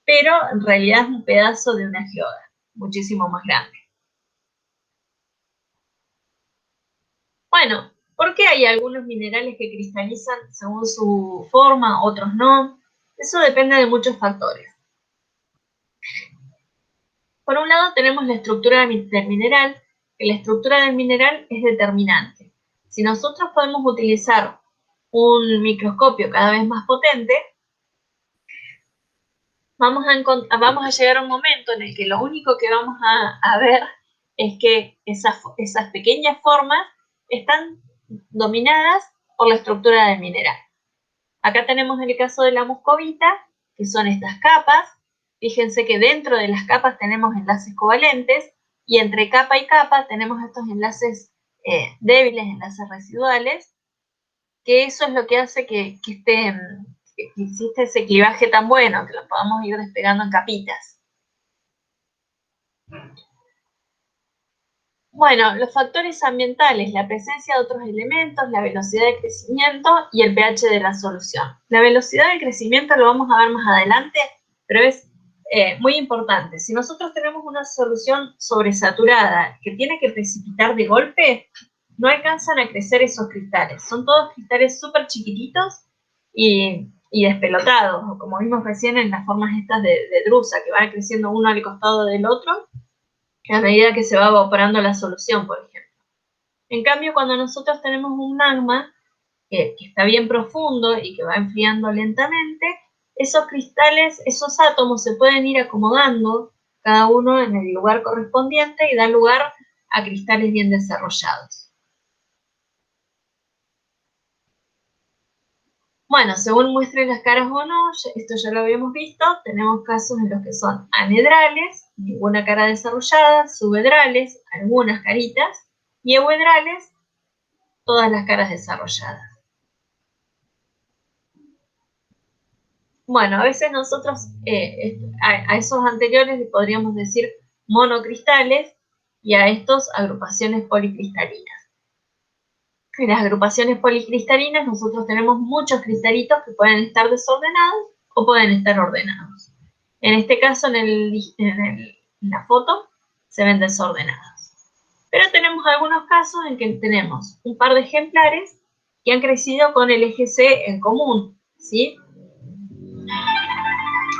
[SPEAKER 1] pero en realidad es un pedazo de una geoda, muchísimo más grande. Bueno, ¿por qué hay algunos minerales que cristalizan según su forma, otros no? Eso depende de muchos factores. Por un lado tenemos la estructura del mineral, que la estructura del mineral es determinante. Si nosotros podemos utilizar un microscopio cada vez más potente, vamos a llegar a un momento en el que lo único que vamos a ver es que esas pequeñas formas están dominadas por la estructura del mineral. Acá tenemos el caso de la muscovita, que son estas capas. Fíjense que dentro de las capas tenemos enlaces covalentes y entre capa y capa tenemos estos enlaces débiles, enlaces residuales, que eso es lo que hace que existe ese clivaje tan bueno, que lo podamos ir despegando en capitas. Bueno, los factores ambientales, la presencia de otros elementos, la velocidad de crecimiento y el pH de la solución. La velocidad de crecimiento lo vamos a ver más adelante, pero es muy importante. Si nosotros tenemos una solución sobresaturada que tiene que precipitar de golpe, no alcanzan a crecer esos cristales. Son todos cristales súper chiquititos y despelotados, o como vimos recién en las formas estas de drusa, que van creciendo uno al costado del otro, a medida que se va evaporando la solución, por ejemplo. En cambio, cuando nosotros tenemos un magma que está bien profundo y que va enfriando lentamente, esos cristales, esos átomos se pueden ir acomodando cada uno en el lugar correspondiente y dan lugar a cristales bien desarrollados. Bueno, según muestren las caras o no, esto ya lo habíamos visto, tenemos casos en los que son anedrales, ninguna cara desarrollada, subedrales, algunas caritas, y euedrales, todas las caras desarrolladas. Bueno, a veces nosotros a esos anteriores le podríamos decir monocristales y a estos agrupaciones policristalinas. En las agrupaciones policristalinas nosotros tenemos muchos cristalitos que pueden estar desordenados o pueden estar ordenados. En este caso, en la foto, se ven desordenados. Pero tenemos algunos casos en que tenemos un par de ejemplares que han crecido con el eje C en común, ¿sí?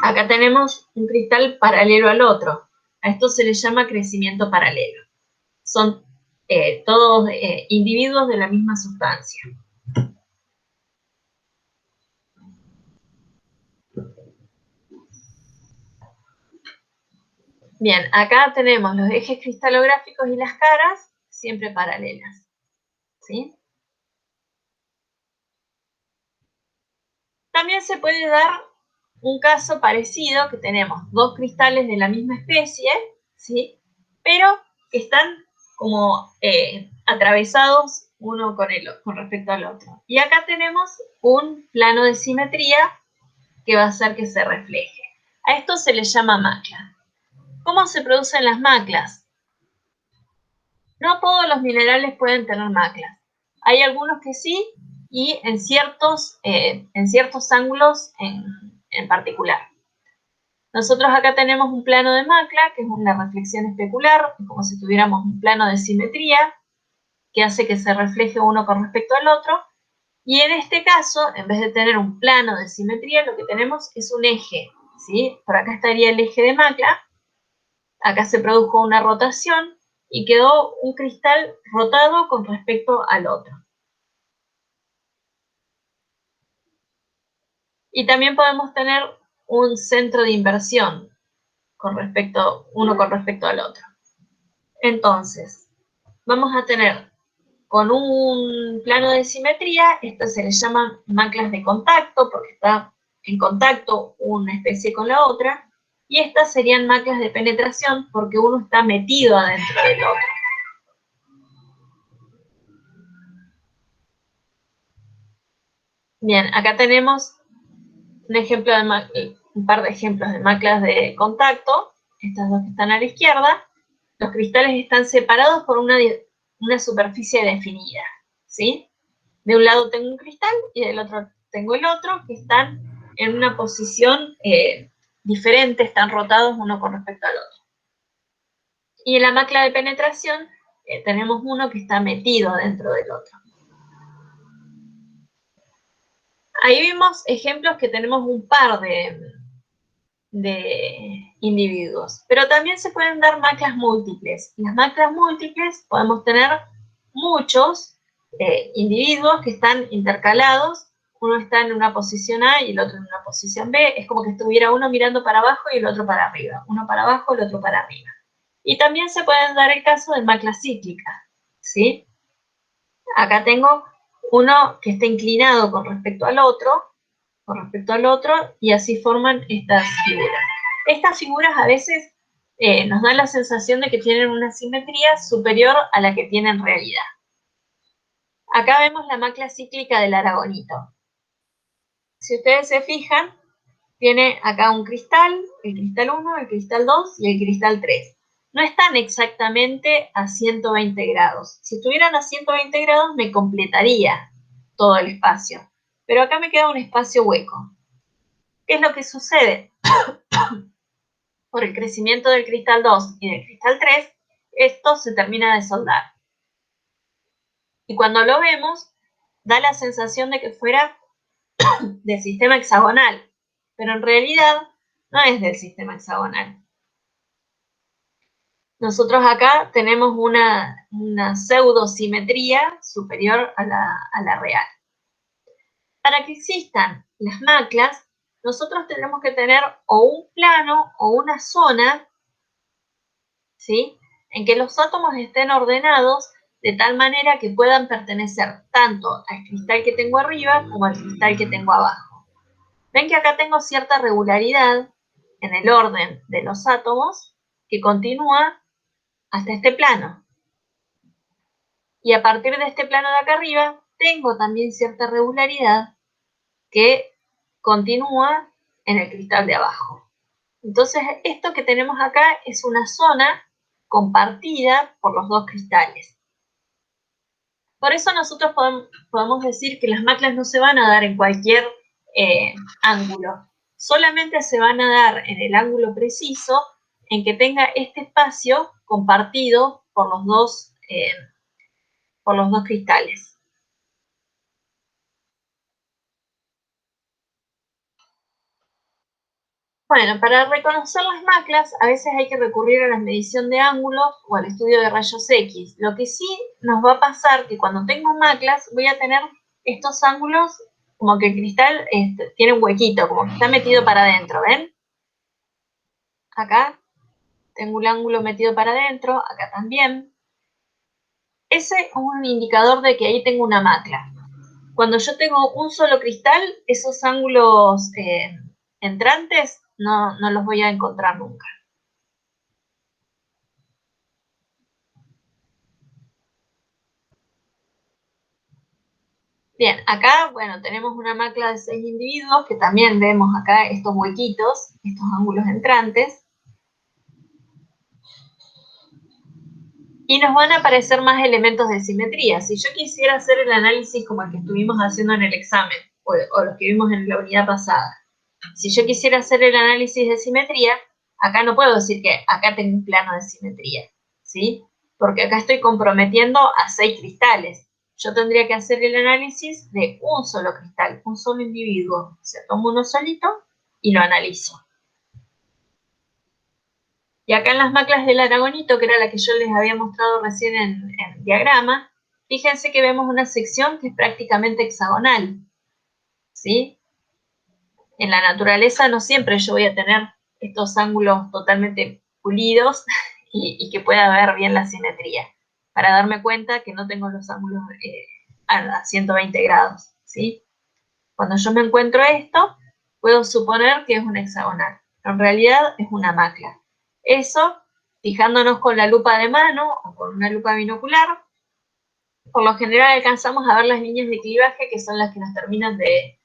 [SPEAKER 1] Acá tenemos un cristal paralelo al otro. A esto se le llama crecimiento paralelo. Son todos individuos de la misma sustancia. Bien, acá tenemos los ejes cristalográficos y las caras siempre paralelas, ¿sí? También se puede dar un caso parecido, que tenemos dos cristales de la misma especie, ¿sí? Pero que están como atravesados uno con respecto al otro. Y acá tenemos un plano de simetría que va a hacer que se refleje. A esto se le llama macla. ¿Cómo se producen las maclas? No todos los minerales pueden tener maclas. Hay algunos que sí, y en ciertos ángulos en particular. Nosotros acá tenemos un plano de macla, que es una reflexión especular, como si tuviéramos un plano de simetría, que hace que se refleje uno con respecto al otro. Y en este caso, en vez de tener un plano de simetría, lo que tenemos es un eje, ¿sí? Por acá estaría el eje de macla. Acá se produjo una rotación y quedó un cristal rotado con respecto al otro. Y también podemos tener un centro de inversión uno con respecto al otro. Entonces, vamos a tener con un plano de simetría, esto se le llaman maclas de contacto, porque está en contacto una especie con la otra, y estas serían maclas de penetración, porque uno está metido adentro del otro. Bien, acá tenemos un par de ejemplos de maclas de contacto, estas dos que están a la izquierda. Los cristales están separados por una una superficie definida, ¿sí? De un lado tengo un cristal y del otro tengo el otro, que están en una posición diferente, están rotados uno con respecto al otro. Y en la macla de penetración tenemos uno que está metido dentro del otro. Ahí vimos ejemplos que tenemos un par de individuos, pero también se pueden dar maclas múltiples. En las maclas múltiples podemos tener muchos individuos que están intercalados, uno está en una posición A y el otro en una posición B, es como que estuviera uno mirando para abajo y el otro para arriba, uno para abajo, el otro para arriba. Y también se pueden dar el caso de macla cíclica, ¿sí? Acá tengo uno que está inclinado con respecto al otro, y así forman estas figuras. Estas figuras a veces nos dan la sensación de que tienen una simetría superior a la que tienen en realidad. Acá vemos la macla cíclica del aragonito. Si ustedes se fijan, tiene acá un cristal, el cristal 1, el cristal 2 y el cristal 3. No están exactamente a 120 grados. Si estuvieran a 120 grados me completaría todo el espacio. Pero acá me queda un espacio hueco. ¿Qué es lo que sucede? Por el crecimiento del cristal 2 y del cristal 3, esto se termina de soldar. Y cuando lo vemos, da la sensación de que fuera del sistema hexagonal, pero en realidad no es del sistema hexagonal. Nosotros acá tenemos una pseudosimetría superior a la real. Para que existan las maclas, nosotros tenemos que tener o un plano o una zona, ¿sí?, en que los átomos estén ordenados de tal manera que puedan pertenecer tanto al cristal que tengo arriba como al cristal que tengo abajo. Ven que acá tengo cierta regularidad en el orden de los átomos que continúa hasta este plano. Y a partir de este plano de acá arriba, tengo también cierta regularidad que continúa en el cristal de abajo. Entonces, esto que tenemos acá es una zona compartida por los dos cristales. Por eso nosotros podemos decir que las maclas no se van a dar en cualquier ángulo. Solamente se van a dar en el ángulo preciso en que tenga este espacio compartido por los dos cristales. Bueno, para reconocer las maclas, a veces hay que recurrir a la medición de ángulos o al estudio de rayos X. Lo que sí nos va a pasar que cuando tengo maclas voy a tener estos ángulos como que el cristal tiene un huequito, como que está metido para adentro, ¿ven? Acá tengo un ángulo metido para adentro, acá también. Ese es un indicador de que ahí tengo una macla. Cuando yo tengo un solo cristal, esos ángulos entrantes no los voy a encontrar nunca. Bien, acá, bueno, tenemos una macla de 6 individuos que también vemos acá estos huequitos, estos ángulos entrantes. Y nos van a aparecer más elementos de simetría. Si yo quisiera hacer el análisis como el que estuvimos haciendo en el examen, o los que vimos en la unidad pasada, si yo quisiera hacer el análisis de simetría, acá no puedo decir que acá tengo un plano de simetría, ¿sí? Porque acá estoy comprometiendo a 6 cristales. Yo tendría que hacer el análisis de un solo cristal, un solo individuo. O sea, tomo uno solito y lo analizo. Y acá en las maclas del aragonito, que era la que yo les había mostrado recién en diagrama, fíjense que vemos una sección que es prácticamente hexagonal, ¿sí? En la naturaleza no siempre yo voy a tener estos ángulos totalmente pulidos y que pueda ver bien la simetría, para darme cuenta que no tengo los ángulos a 120 grados, ¿sí? Cuando yo me encuentro esto, puedo suponer que es un hexagonal, pero en realidad es una macla. Eso, fijándonos con la lupa de mano o con una lupa binocular, por lo general alcanzamos a ver las líneas de clivaje que son las que nos terminan de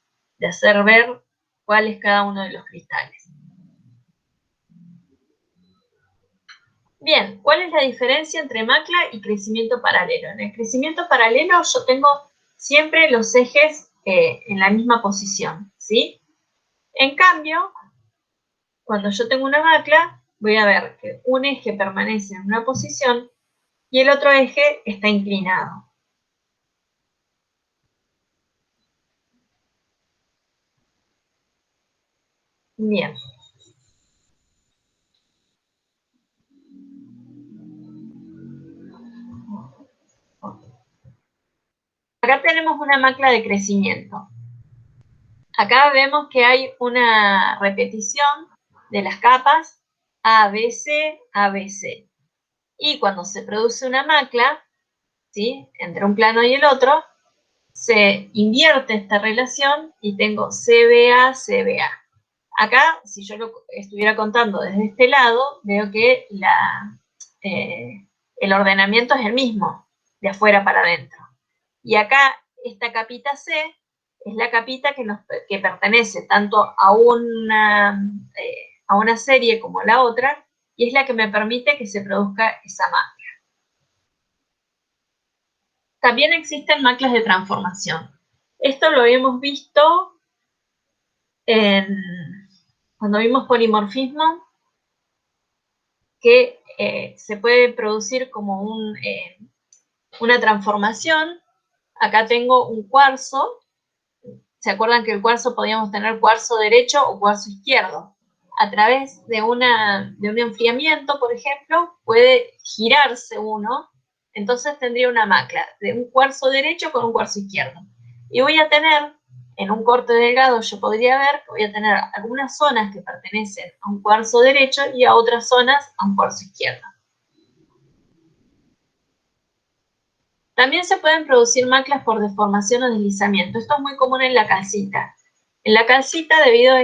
[SPEAKER 1] hacer ver cuál es cada uno de los cristales. Bien, ¿cuál es la diferencia entre macla y crecimiento paralelo? En el crecimiento paralelo yo tengo siempre los ejes en la misma posición, ¿sí? En cambio, cuando yo tengo una macla, voy a ver que un eje permanece en una posición y el otro eje está inclinado. Bien. Acá tenemos una macla de crecimiento. Acá vemos que hay una repetición de las capas ABC, ABC. Y cuando se produce una macla, ¿sí?, entre un plano y el otro, se invierte esta relación y tengo CBA, CBA. Acá, si yo lo estuviera contando desde este lado, veo que el ordenamiento es el mismo, de afuera para adentro. Y acá, esta capita C es la capita que pertenece tanto a una serie como a la otra, y es la que me permite que se produzca esa macla. También existen maclas de transformación. Esto lo habíamos visto cuando vimos polimorfismo, que se puede producir como una transformación. Acá tengo un cuarzo. ¿Se acuerdan que el cuarzo podíamos tener cuarzo derecho o cuarzo izquierdo? A través de un enfriamiento, por ejemplo, puede girarse uno, entonces tendría una macla de un cuarzo derecho con un cuarzo izquierdo. Y voy a tener, en un corte delgado yo podría ver que voy a tener algunas zonas que pertenecen a un cuarzo derecho y a otras zonas a un cuarzo izquierdo. También se pueden producir maclas por deformación o deslizamiento. Esto es muy común en la calcita. En la calcita, debido a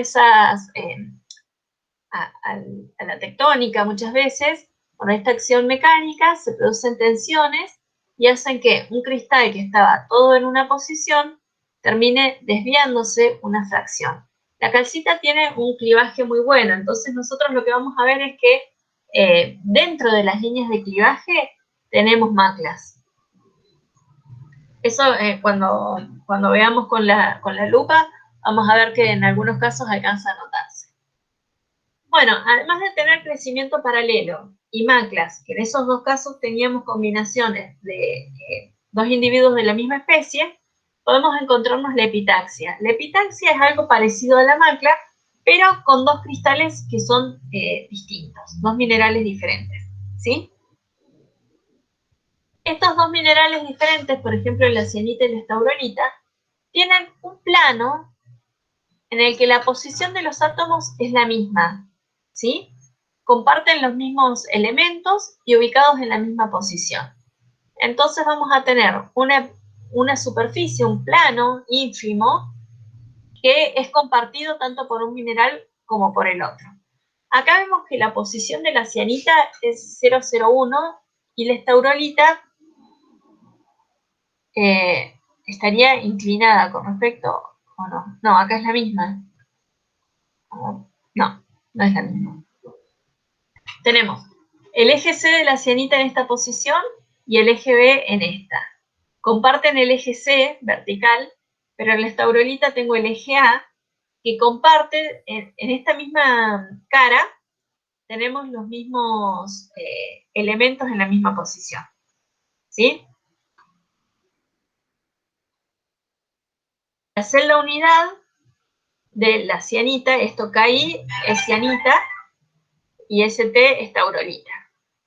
[SPEAKER 1] a la tectónica muchas veces, con esta acción mecánica se producen tensiones y hacen que un cristal que estaba todo en una posición termine desviándose una fracción. La calcita tiene un clivaje muy bueno, entonces nosotros lo que vamos a ver es que dentro de las líneas de clivaje tenemos maclas. Eso cuando veamos con la lupa, vamos a ver que en algunos casos alcanza a notarse. Bueno, además de tener crecimiento paralelo y maclas, que en esos dos casos teníamos combinaciones de dos individuos de la misma especie, podemos encontrarnos la epitaxia. La epitaxia es algo parecido a la macla, pero con dos cristales que son distintos, dos minerales diferentes, ¿sí? Estos dos minerales diferentes, por ejemplo, la cianita y la estaurolita, tienen un plano en el que la posición de los átomos es la misma, ¿sí? Comparten los mismos elementos y ubicados en la misma posición. Entonces vamos a tener una superficie, un plano ínfimo, que es compartido tanto por un mineral como por el otro. Acá vemos que la posición de la cianita es 0,01 y la estaurolita estaría inclinada con respecto, ¿o no? No, acá es la misma. No, no es la misma. Tenemos el eje C de la cianita en esta posición y el eje B en esta. Comparten el eje C vertical, pero en la estaurolita tengo el eje A que comparte en esta misma cara, tenemos los mismos elementos en la misma posición, ¿sí? La celda unidad de la cianita, esto KI es cianita y ST es taurolita.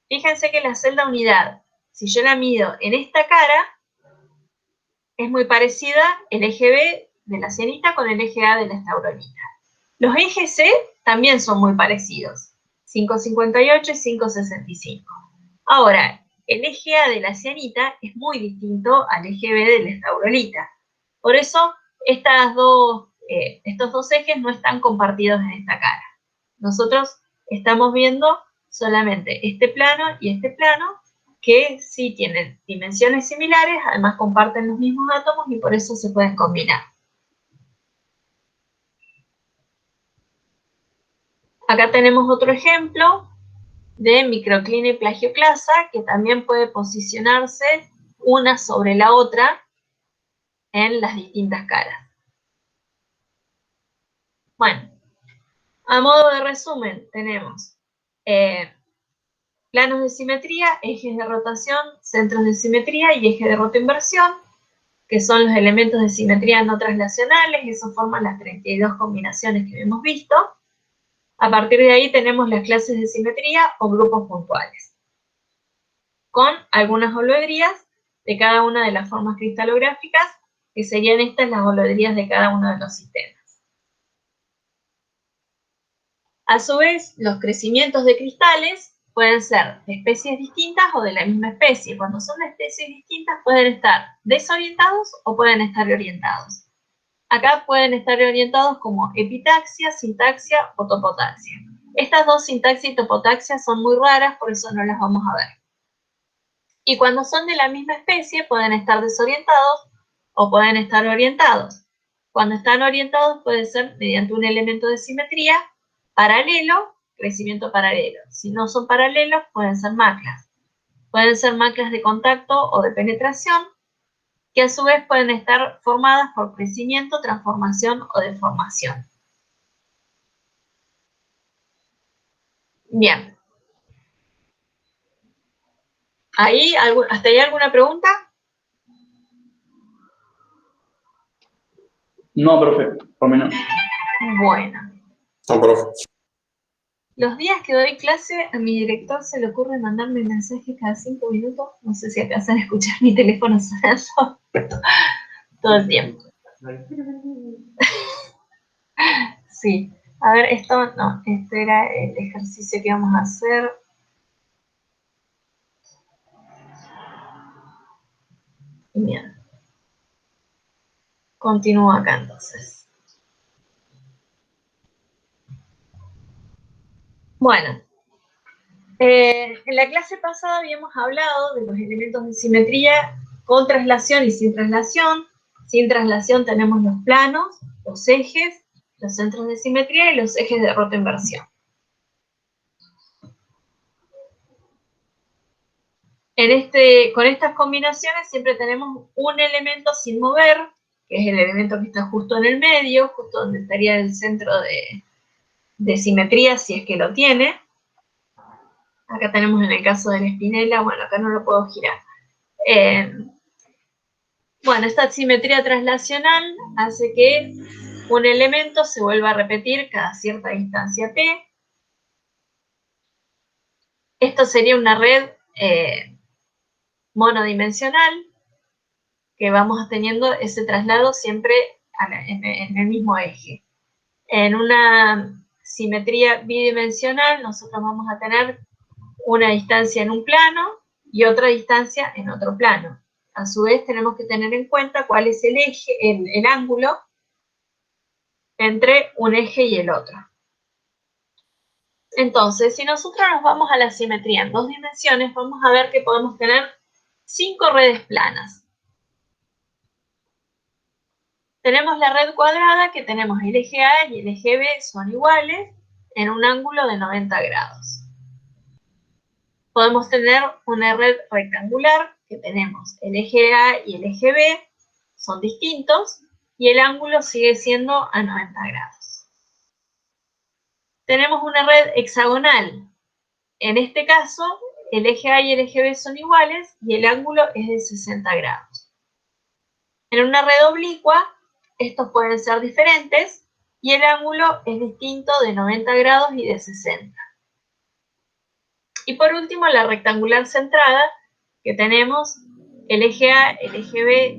[SPEAKER 1] Fíjense que la celda unidad, si yo la mido en esta cara, es muy parecida el eje B de la cianita con el eje A de la estaurolita. Los ejes C también son muy parecidos, 5,58 y 5,65. Ahora, el eje A de la cianita es muy distinto al eje B de la estaurolita. Por eso, estos dos ejes no están compartidos en esta cara. Nosotros estamos viendo solamente este plano y este plano, que sí tienen dimensiones similares, además comparten los mismos átomos y por eso se pueden combinar. Acá tenemos otro ejemplo de microclina y plagioclasa, que también puede posicionarse una sobre la otra en las distintas caras. Bueno, a modo de resumen, tenemos planos de simetría, ejes de rotación, centros de simetría y eje de rotoinversión, que son los elementos de simetría no traslacionales, y eso forman las 32 combinaciones que hemos visto. A partir de ahí tenemos las clases de simetría o grupos puntuales, con algunas holoedrías de cada una de las formas cristalográficas, que serían estas las holoedrías de cada uno de los sistemas. A su vez, los crecimientos de cristales pueden ser de especies distintas o de la misma especie. Cuando son de especies distintas pueden estar desorientados o pueden estar orientados. Acá pueden estar orientados como epitaxia, sintaxia o topotaxia. Estas dos, sintaxia y topotaxia, son muy raras, por eso no las vamos a ver. Y cuando son de la misma especie pueden estar desorientados o pueden estar orientados. Cuando están orientados puede ser mediante un elemento de simetría paralelo, crecimiento paralelo. Si no son paralelos, pueden ser maclas. Pueden ser maclas de contacto o de penetración, que a su vez pueden estar formadas por crecimiento, transformación o deformación. Bien. ¿Hasta ahí alguna pregunta?
[SPEAKER 5] No, profe, por mí no.
[SPEAKER 1] Bueno.
[SPEAKER 4] No, profe.
[SPEAKER 1] Los días que doy clase, a mi director se le ocurre mandarme mensajes cada 5 minutos. No sé si alcanzan a escuchar mi teléfono sonando todo el tiempo. Sí. A ver, esto no, este era el ejercicio que íbamos a hacer. Bien. Continúo acá entonces. Bueno. En la clase pasada habíamos hablado de los elementos de simetría con traslación y sin traslación. Sin traslación tenemos los planos, los ejes, los centros de simetría y los ejes de rotoinversión. Con estas combinaciones siempre tenemos un elemento sin mover, que es el elemento que está justo en el medio, justo donde estaría el centro de simetría, si es que lo tiene. Acá tenemos en el caso de la espinela, bueno, acá no lo puedo girar. Bueno, esta simetría traslacional hace que un elemento se vuelva a repetir cada cierta distancia p. Esto sería una red monodimensional, que vamos teniendo ese traslado siempre en el mismo eje. En una simetría bidimensional nosotros vamos a tener una distancia en un plano y otra distancia en otro plano. A su vez tenemos que tener en cuenta cuál es el eje, el ángulo entre un eje y el otro. Entonces, si nosotros nos vamos a la simetría en 2 dimensiones, vamos a ver que podemos tener 5 redes planas. Tenemos la red cuadrada, que tenemos el eje A y el eje B son iguales en un ángulo de 90 grados. Podemos tener una red rectangular, que tenemos el eje A y el eje B, son distintos, y el ángulo sigue siendo a 90 grados. Tenemos una red hexagonal. En este caso, el eje A y el eje B son iguales y el ángulo es de 60 grados. En una red oblicua, estos pueden ser diferentes y el ángulo es distinto de 90 grados y de 60. Y por último, la rectangular centrada, que tenemos el eje A, el eje B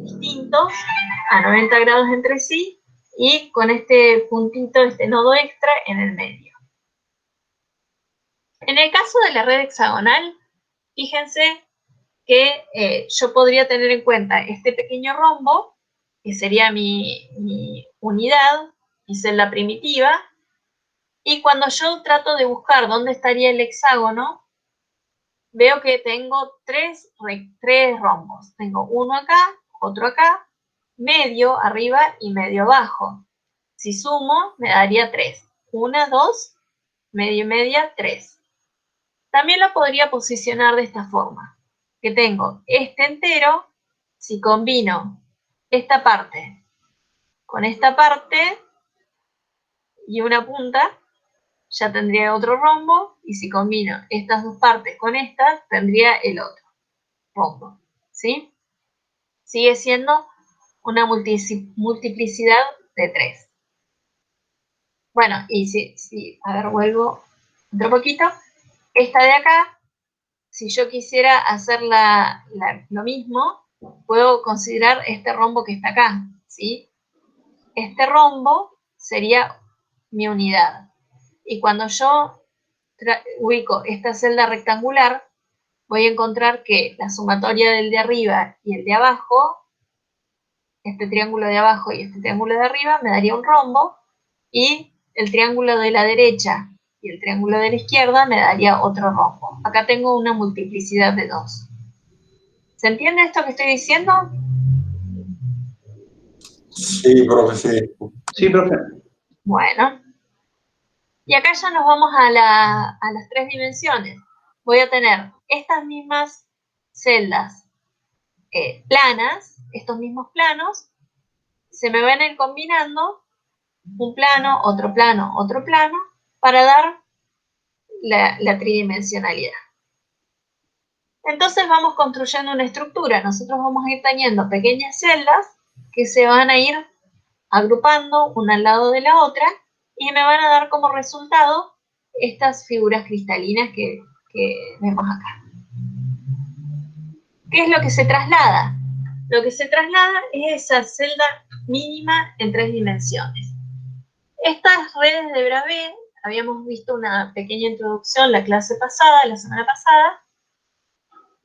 [SPEAKER 1] distintos a 90 grados entre sí y con este puntito, este nodo extra en el medio. En el caso de la red hexagonal, fíjense que yo podría tener en cuenta este pequeño rombo, que sería mi unidad, mi celda primitiva, y cuando yo trato de buscar dónde estaría el hexágono, veo que tengo tres rombos. Tengo uno acá, otro acá, medio arriba y medio abajo. Si sumo, me daría 3. 1, 2, medio y media, 3. También lo podría posicionar de esta forma, que tengo este entero, si combino esta parte con esta parte y una punta, ya tendría otro rombo, y si combino estas dos partes con estas, tendría el otro rombo, ¿sí? Sigue siendo una multiplicidad de 3. Bueno, y si a ver, vuelvo otro poquito. Esta de acá, si yo quisiera hacer lo mismo, puedo considerar este rombo que está acá, ¿sí? Este rombo sería mi unidad. Y cuando yo ubico esta celda rectangular, voy a encontrar que la sumatoria del de arriba y el de abajo, este triángulo de abajo y este triángulo de arriba, me daría un rombo, y el triángulo de la derecha y el triángulo de la izquierda me daría otro rombo. Acá tengo una multiplicidad de 2. ¿Se entiende esto que estoy diciendo?
[SPEAKER 4] Sí, profe, sí.
[SPEAKER 5] Sí, profe.
[SPEAKER 1] Bueno. Y acá ya nos vamos a las 3 dimensiones. Voy a tener estas mismas celdas planas, estos mismos planos, se me van a ir combinando un plano, otro plano, para dar la tridimensionalidad. Entonces vamos construyendo una estructura. Nosotros vamos a ir teniendo pequeñas celdas que se van a ir agrupando una al lado de la otra y me van a dar como resultado estas figuras cristalinas que vemos acá. ¿Qué es lo que se traslada? Lo que se traslada es esa celda mínima en 3 dimensiones. Estas redes de Bravais, habíamos visto una pequeña introducción la clase pasada, la semana pasada,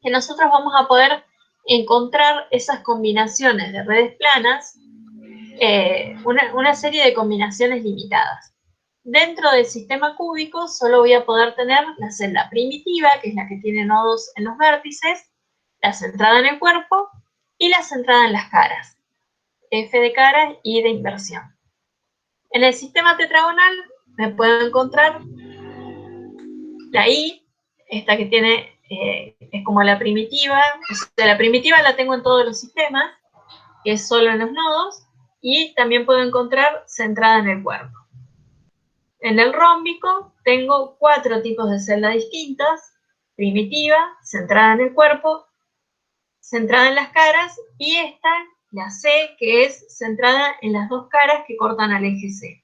[SPEAKER 1] que nosotros vamos a poder encontrar esas combinaciones de redes planas, una serie de combinaciones limitadas. Dentro del sistema cúbico solo voy a poder tener la celda primitiva, que es la que tiene nodos en los vértices, la centrada en el cuerpo y la centrada en las caras, F de caras y de inversión. En el sistema tetragonal me puedo encontrar la I, esta que tiene, es como la primitiva, o sea, la primitiva la tengo en todos los sistemas, que es solo en los nodos, y también puedo encontrar centrada en el cuerpo. En el rómbico tengo 4 tipos de celdas distintas: primitiva, centrada en el cuerpo, centrada en las caras, y esta, la C, que es centrada en las dos caras que cortan al eje C.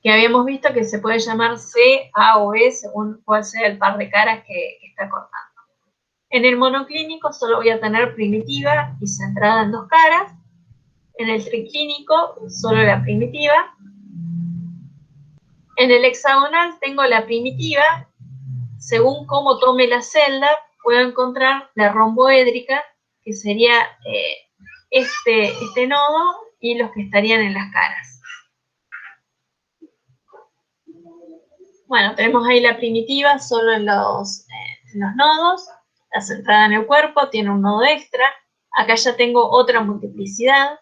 [SPEAKER 1] Que habíamos visto que se puede llamar C, A o E según cuál sea el par de caras que está cortando. En el monoclínico solo voy a tener primitiva y centrada en dos caras. En el triclínico solo la primitiva. En el hexagonal tengo la primitiva. Según cómo tome la celda, puedo encontrar la romboédrica, que sería este nodo y los que estarían en las caras. Bueno, tenemos ahí la primitiva solo en los nodos, la centrada en el cuerpo tiene un nodo extra, acá ya tengo otra multiplicidad,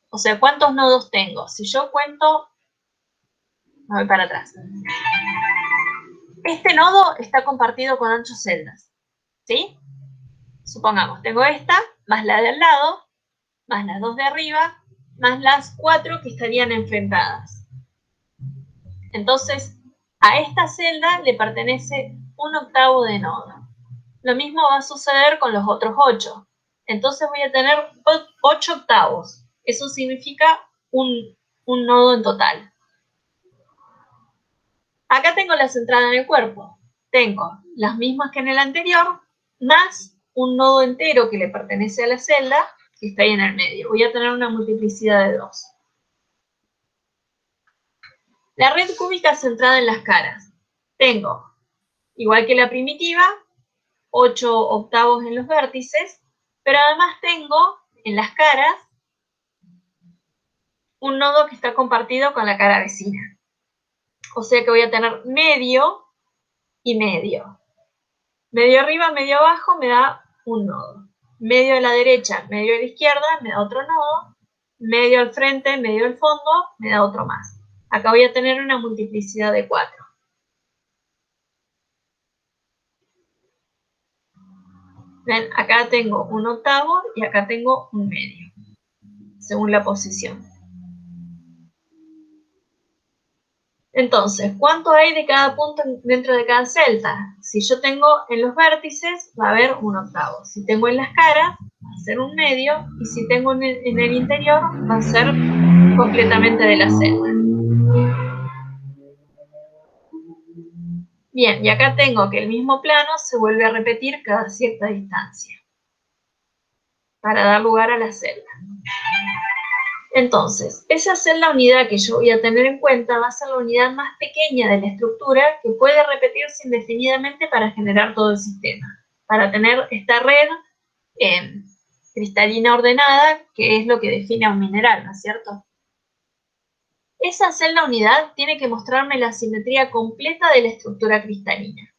[SPEAKER 1] o sea, ¿cuántos nodos tengo? Si yo cuento, me voy para atrás. Este nodo está compartido con 8 celdas, ¿sí? Supongamos, tengo esta, más la de al lado, más las 2 de arriba, más las 4 que estarían enfrentadas. Entonces, a esta celda le pertenece un octavo de nodo. Lo mismo va a suceder con los otros 8. Entonces voy a tener 8 octavos. Eso significa un nodo en total. Acá tengo la centrada en el cuerpo. Tengo las mismas que en el anterior, más un nodo entero que le pertenece a la celda, que está ahí en el medio. Voy a tener una multiplicidad de 2. La red cúbica centrada en las caras. Tengo, igual que la primitiva, 8 octavos en los vértices, pero además tengo en las caras un nodo que está compartido con la cara vecina. O sea que voy a tener medio y medio. Medio arriba, medio abajo me da un nodo. Medio a la derecha, medio a la izquierda me da otro nodo. Medio al frente, medio al fondo me da otro más. Acá voy a tener una multiplicidad de 4. ¿Ven? Acá tengo un octavo y acá tengo un medio, según la posición. Entonces, ¿cuánto hay de cada punto dentro de cada celda? Si yo tengo en los vértices, va a haber un octavo. Si tengo en las caras, va a ser un medio. Y si tengo en el interior, va a ser completamente de la celda. Bien, y acá tengo que el mismo plano se vuelve a repetir cada cierta distancia para dar lugar a la celda. Entonces, esa celda unidad que yo voy a tener en cuenta va a ser la unidad más pequeña de la estructura que puede repetirse indefinidamente para generar todo el sistema, para tener esta red cristalina ordenada, que es lo que define a un mineral, ¿no es cierto? Esa celda unidad tiene que mostrarme la simetría completa de la estructura cristalina.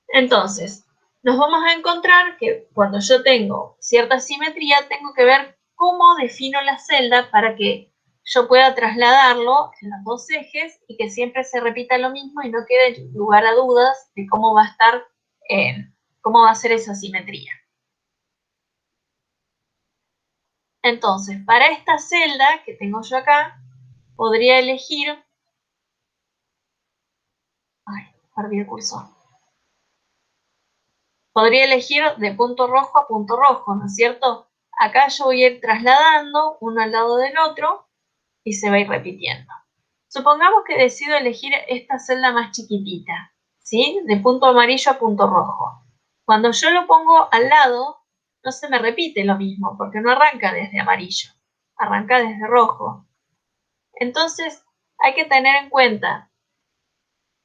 [SPEAKER 1] Entonces, nos vamos a encontrar que cuando yo tengo cierta simetría, tengo que ver cómo defino la celda para que yo pueda trasladarlo en los dos ejes y que siempre se repita lo mismo y no quede lugar a dudas de cómo va a estar, cómo va a ser esa simetría. Entonces, para esta celda que tengo yo acá, podría elegir... Ay, perdí el cursor. Podría elegir de punto rojo a punto rojo, ¿no es cierto? Acá yo voy a ir trasladando uno al lado del otro y se va a ir repitiendo. Supongamos que decido elegir esta celda más chiquitita, ¿sí? De punto amarillo a punto rojo. Cuando yo lo pongo al lado, no se me repite lo mismo, porque no arranca desde amarillo, arranca desde rojo. Entonces, hay que tener en cuenta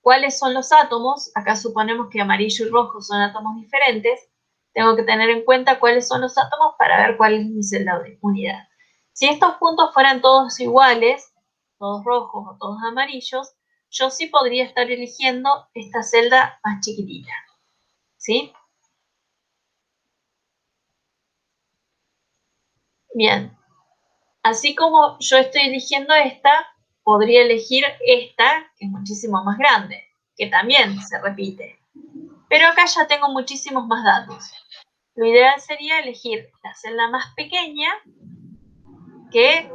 [SPEAKER 1] cuáles son los átomos. Acá suponemos que amarillo y rojo son átomos diferentes. Tengo que tener en cuenta cuáles son los átomos para ver cuál es mi celda de unidad. Si estos puntos fueran todos iguales, todos rojos o todos amarillos, yo sí podría estar eligiendo esta celda más chiquitita, ¿sí? Bien, así como yo estoy eligiendo esta, podría elegir esta, que es muchísimo más grande, que también se repite. Pero acá ya tengo muchísimos más datos. Lo ideal sería elegir la celda más pequeña que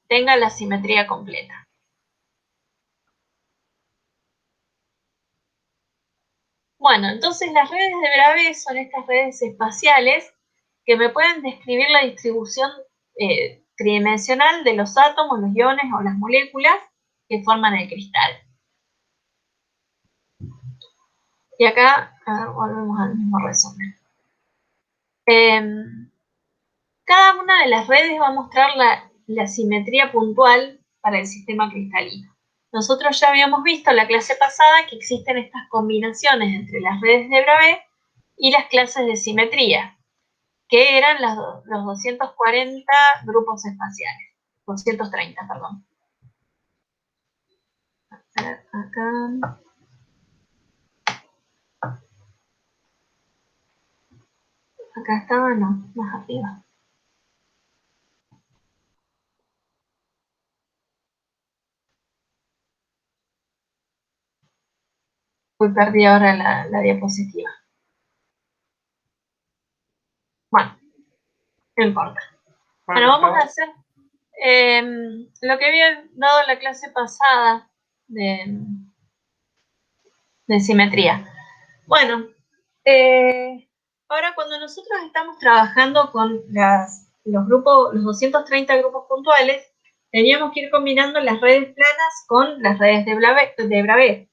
[SPEAKER 1] tenga la simetría completa. Bueno, entonces las redes de Bravais son estas redes espaciales que me pueden describir la distribución tridimensional de los átomos, los iones o las moléculas que forman el cristal. Y acá volvemos al mismo resumen. Cada una de las redes va a mostrar la simetría puntual para el sistema cristalino. Nosotros ya habíamos visto en la clase pasada que existen estas combinaciones entre las redes de Bravais y las clases de simetría, que eran los 240 grupos espaciales. 230, perdón. Acá estaba, no, más arriba. Perdí ahora la diapositiva. Bueno, no importa. Bueno, vamos a hacer lo que había dado la clase pasada de simetría. Bueno, ahora cuando nosotros estamos trabajando con los 230 grupos puntuales, teníamos que ir combinando las redes planas con las redes de Bravais.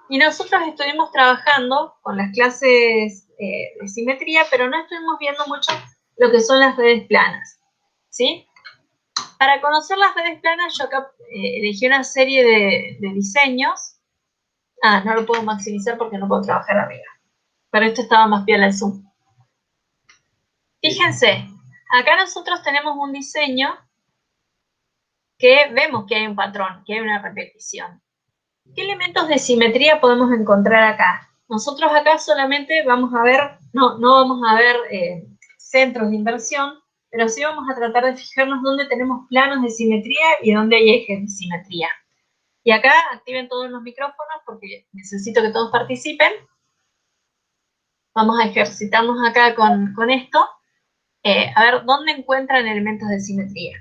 [SPEAKER 1] Y nosotros estuvimos trabajando con las clases de simetría, pero no estuvimos viendo mucho lo que son las redes planas, ¿sí? Para conocer las redes planas, yo acá elegí una serie de diseños. No lo puedo maximizar porque no puedo trabajar arriba. Para esto estaba más piola el zoom. Fíjense, acá nosotros tenemos un diseño que vemos que hay un patrón, que hay una repetición. ¿Qué elementos de simetría podemos encontrar acá? Nosotros acá solamente vamos a ver, no vamos a ver centros de inversión, pero sí vamos a tratar de fijarnos dónde tenemos planos de simetría y dónde hay ejes de simetría. Y acá activen todos los micrófonos porque necesito que todos participen. Vamos a ejercitarnos acá con esto. A ver, ¿dónde encuentran elementos de simetría?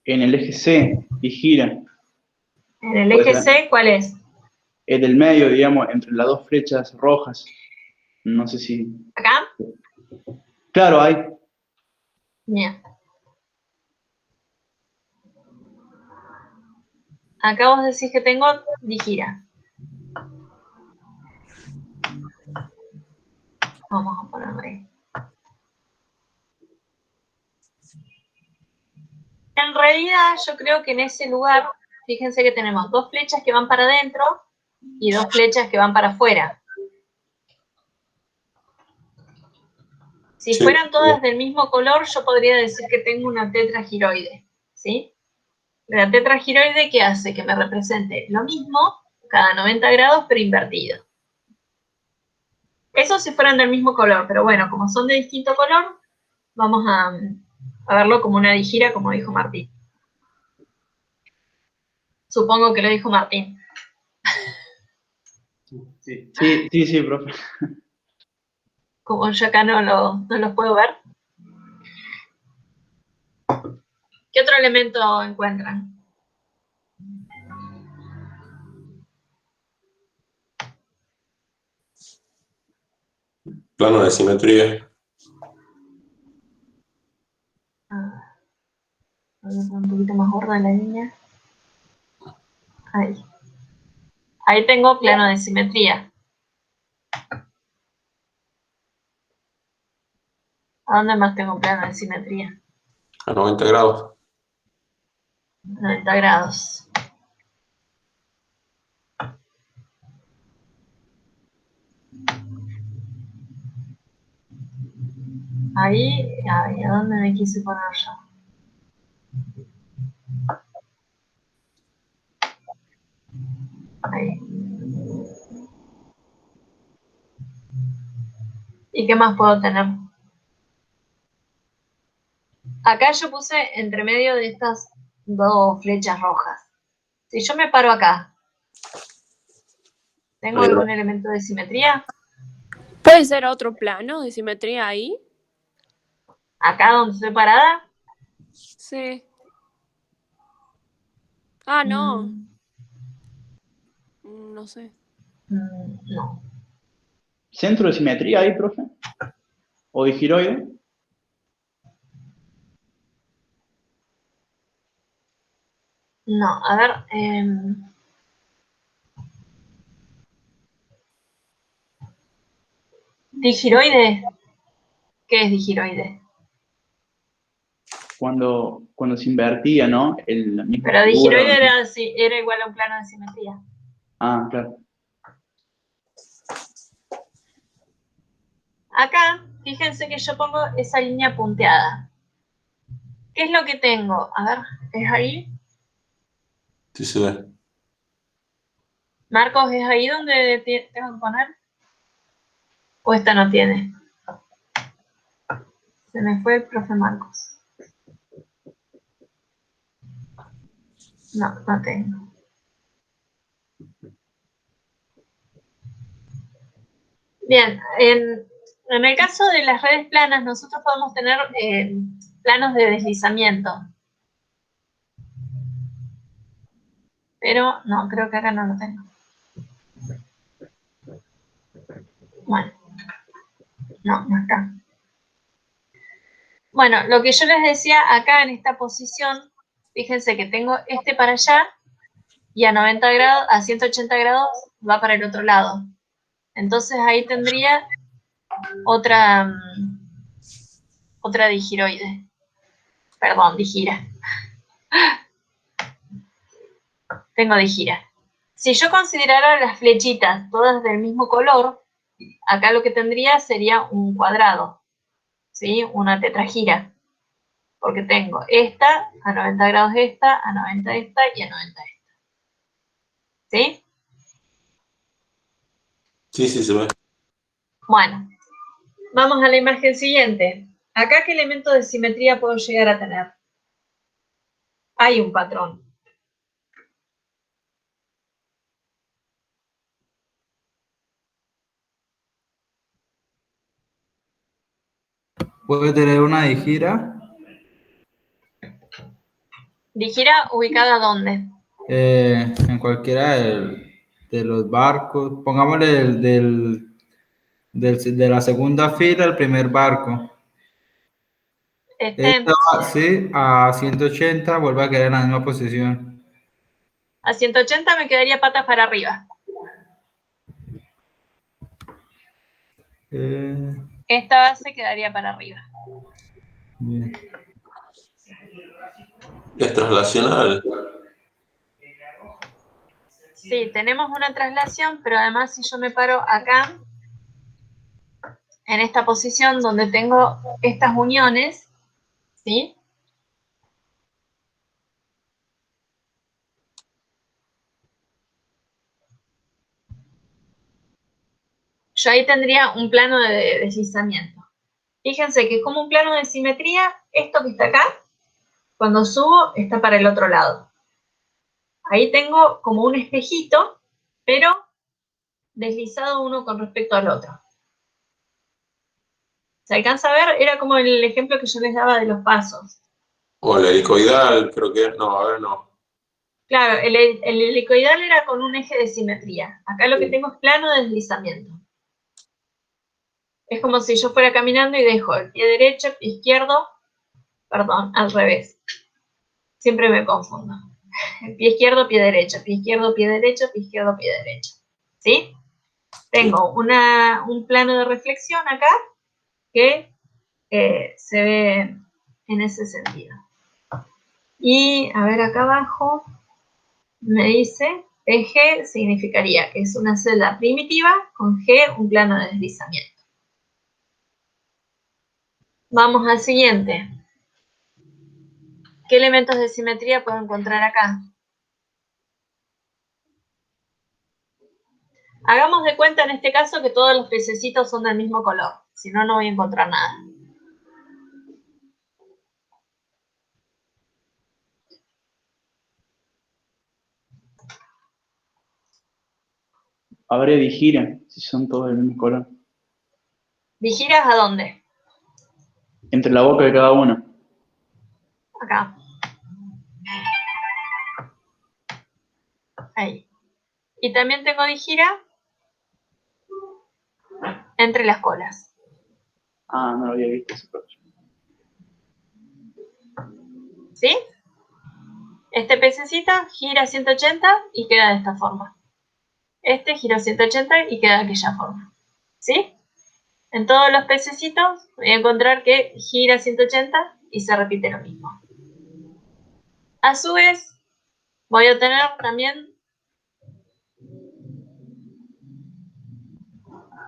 [SPEAKER 5] En el eje C y gira.
[SPEAKER 1] En el
[SPEAKER 5] Puede
[SPEAKER 1] eje
[SPEAKER 5] ser.
[SPEAKER 1] C, ¿cuál es?
[SPEAKER 5] El del medio, digamos, entre las dos flechas rojas. No sé si...
[SPEAKER 1] ¿Acá?
[SPEAKER 5] Claro, hay.
[SPEAKER 1] Bien. Acá vos decís que tengo digira. Vamos a ponerlo ahí. En realidad, yo creo que en ese lugar, fíjense que tenemos dos flechas que van para adentro y dos flechas que van para afuera. Si
[SPEAKER 4] Sí.
[SPEAKER 1] fueran todas del mismo color, yo podría decir que tengo una tetragiroide, ¿sí? La tetragiroide, ¿qué hace? Que me represente lo mismo cada 90 grados, pero invertido. Eso si fueran del mismo color, pero bueno, como son de distinto color, vamos a verlo como una digira, como dijo Martín. Supongo que lo dijo Martín.
[SPEAKER 2] Sí.
[SPEAKER 5] Sí, profe.
[SPEAKER 1] Como yo acá no los puedo ver. ¿Qué otro elemento encuentran?
[SPEAKER 4] Plano de simetría.
[SPEAKER 1] Voy a poner un poquito más gorda la línea. Ahí. Ahí tengo plano de simetría. ¿A dónde más tengo plano de simetría?
[SPEAKER 4] A 90 grados.
[SPEAKER 1] 90 grados. Ahí, ¿a dónde me quise poner yo? Ahí. ¿Y qué más puedo tener? Acá yo puse entre medio de estas dos flechas rojas. Si yo me paro acá, ¿tengo algún elemento de simetría?
[SPEAKER 6] ¿Puede ser otro plano de simetría ahí?
[SPEAKER 1] Acá donde estoy parada.
[SPEAKER 6] Sí. Ah, no. No sé.
[SPEAKER 1] No.
[SPEAKER 5] ¿Centro de simetría ahí, profe? ¿O digiroide?
[SPEAKER 1] No, a ver. ¿Digiroide? ¿Qué es digiroide?
[SPEAKER 5] Cuando se invertía, ¿no? La misma
[SPEAKER 1] Pero
[SPEAKER 5] figura.
[SPEAKER 1] digiroide era igual a un plano de simetría.
[SPEAKER 5] Ah, claro.
[SPEAKER 1] Acá, fíjense que yo pongo esa línea punteada. ¿Qué es lo que tengo? A ver, ¿es ahí?
[SPEAKER 4] Sí se ve.
[SPEAKER 1] Marcos, ¿es ahí donde tengo que poner? ¿O esta no tiene? Se me fue el profe Marcos. No, no tengo. Bien, en el caso de las redes planas, nosotros podemos tener planos de deslizamiento. Pero no, creo que acá no lo tengo. Bueno, no está. Bueno, lo que yo les decía acá en esta posición, fíjense que tengo este para allá y a 90 grados, a 180 grados va para el otro lado. Entonces ahí tendría otra digiroide. Perdón, digira. Tengo digira. Si yo considerara las flechitas todas del mismo color, acá lo que tendría sería un cuadrado, ¿sí? Una tetragira. Porque tengo esta, a 90 grados esta, a 90 esta y a 90 esta. ¿Sí?
[SPEAKER 4] Sí, sí se ve.
[SPEAKER 1] Bueno, vamos a la imagen siguiente. Acá, ¿qué elemento de simetría puedo llegar a tener? Hay un patrón.
[SPEAKER 3] puede tener una digira
[SPEAKER 1] ¿Digira ubicada dónde?
[SPEAKER 3] en cualquiera de los barcos. Pongámosle de la segunda fila el primer barco.
[SPEAKER 1] Este,
[SPEAKER 3] Sí, a 180 vuelve a quedar en la misma posición.
[SPEAKER 1] a 180 me quedaría patas para arriba.
[SPEAKER 3] Eh,
[SPEAKER 1] Esta base quedaría para arriba.
[SPEAKER 3] bien.
[SPEAKER 4] Es traslacional.
[SPEAKER 1] Sí, tenemos una traslación, pero además si yo me paro acá, en esta posición donde tengo estas uniones, ¿sí? Yo ahí tendría un plano de deslizamiento. Fíjense que es como un plano de simetría, esto que está acá, cuando subo está para el otro lado. Ahí tengo como un espejito, pero deslizado uno con respecto al otro. ¿Se alcanza a ver? Era como el ejemplo que yo les daba de los pasos.
[SPEAKER 4] O el helicoidal, creo que es. No, a ver, no.
[SPEAKER 1] Claro, el helicoidal era con un eje de simetría. Acá lo que tengo es plano de deslizamiento. Es como si yo fuera caminando y dejo el pie derecho, el pie izquierdo, perdón, al revés. Siempre me confundo. El pie izquierdo, pie derecho, pie izquierdo, pie derecho, pie izquierdo, pie derecho. ¿Sí? Tengo un plano de reflexión acá que se ve en ese sentido. Y a ver acá abajo me dice eje significaría que es una celda primitiva con G un plano de deslizamiento. Vamos al siguiente. ¿Qué elementos de simetría puedo encontrar acá? Hagamos de cuenta en este caso que todos los pececitos son del mismo color, si no, no voy a encontrar nada.
[SPEAKER 5] Habría digira, si son todos del mismo color.
[SPEAKER 1] ¿Digiras a dónde?
[SPEAKER 5] Entre la boca de cada uno.
[SPEAKER 1] Acá. Ahí. Y también tengo digira entre las colas.
[SPEAKER 5] Ah, no lo había visto ese color.
[SPEAKER 1] ¿Sí? Este pececito gira 180 y queda de esta forma. Este gira 180 y queda de aquella forma. ¿Sí? En todos los pececitos voy a encontrar que gira 180 y se repite lo mismo. A su vez, voy a tener también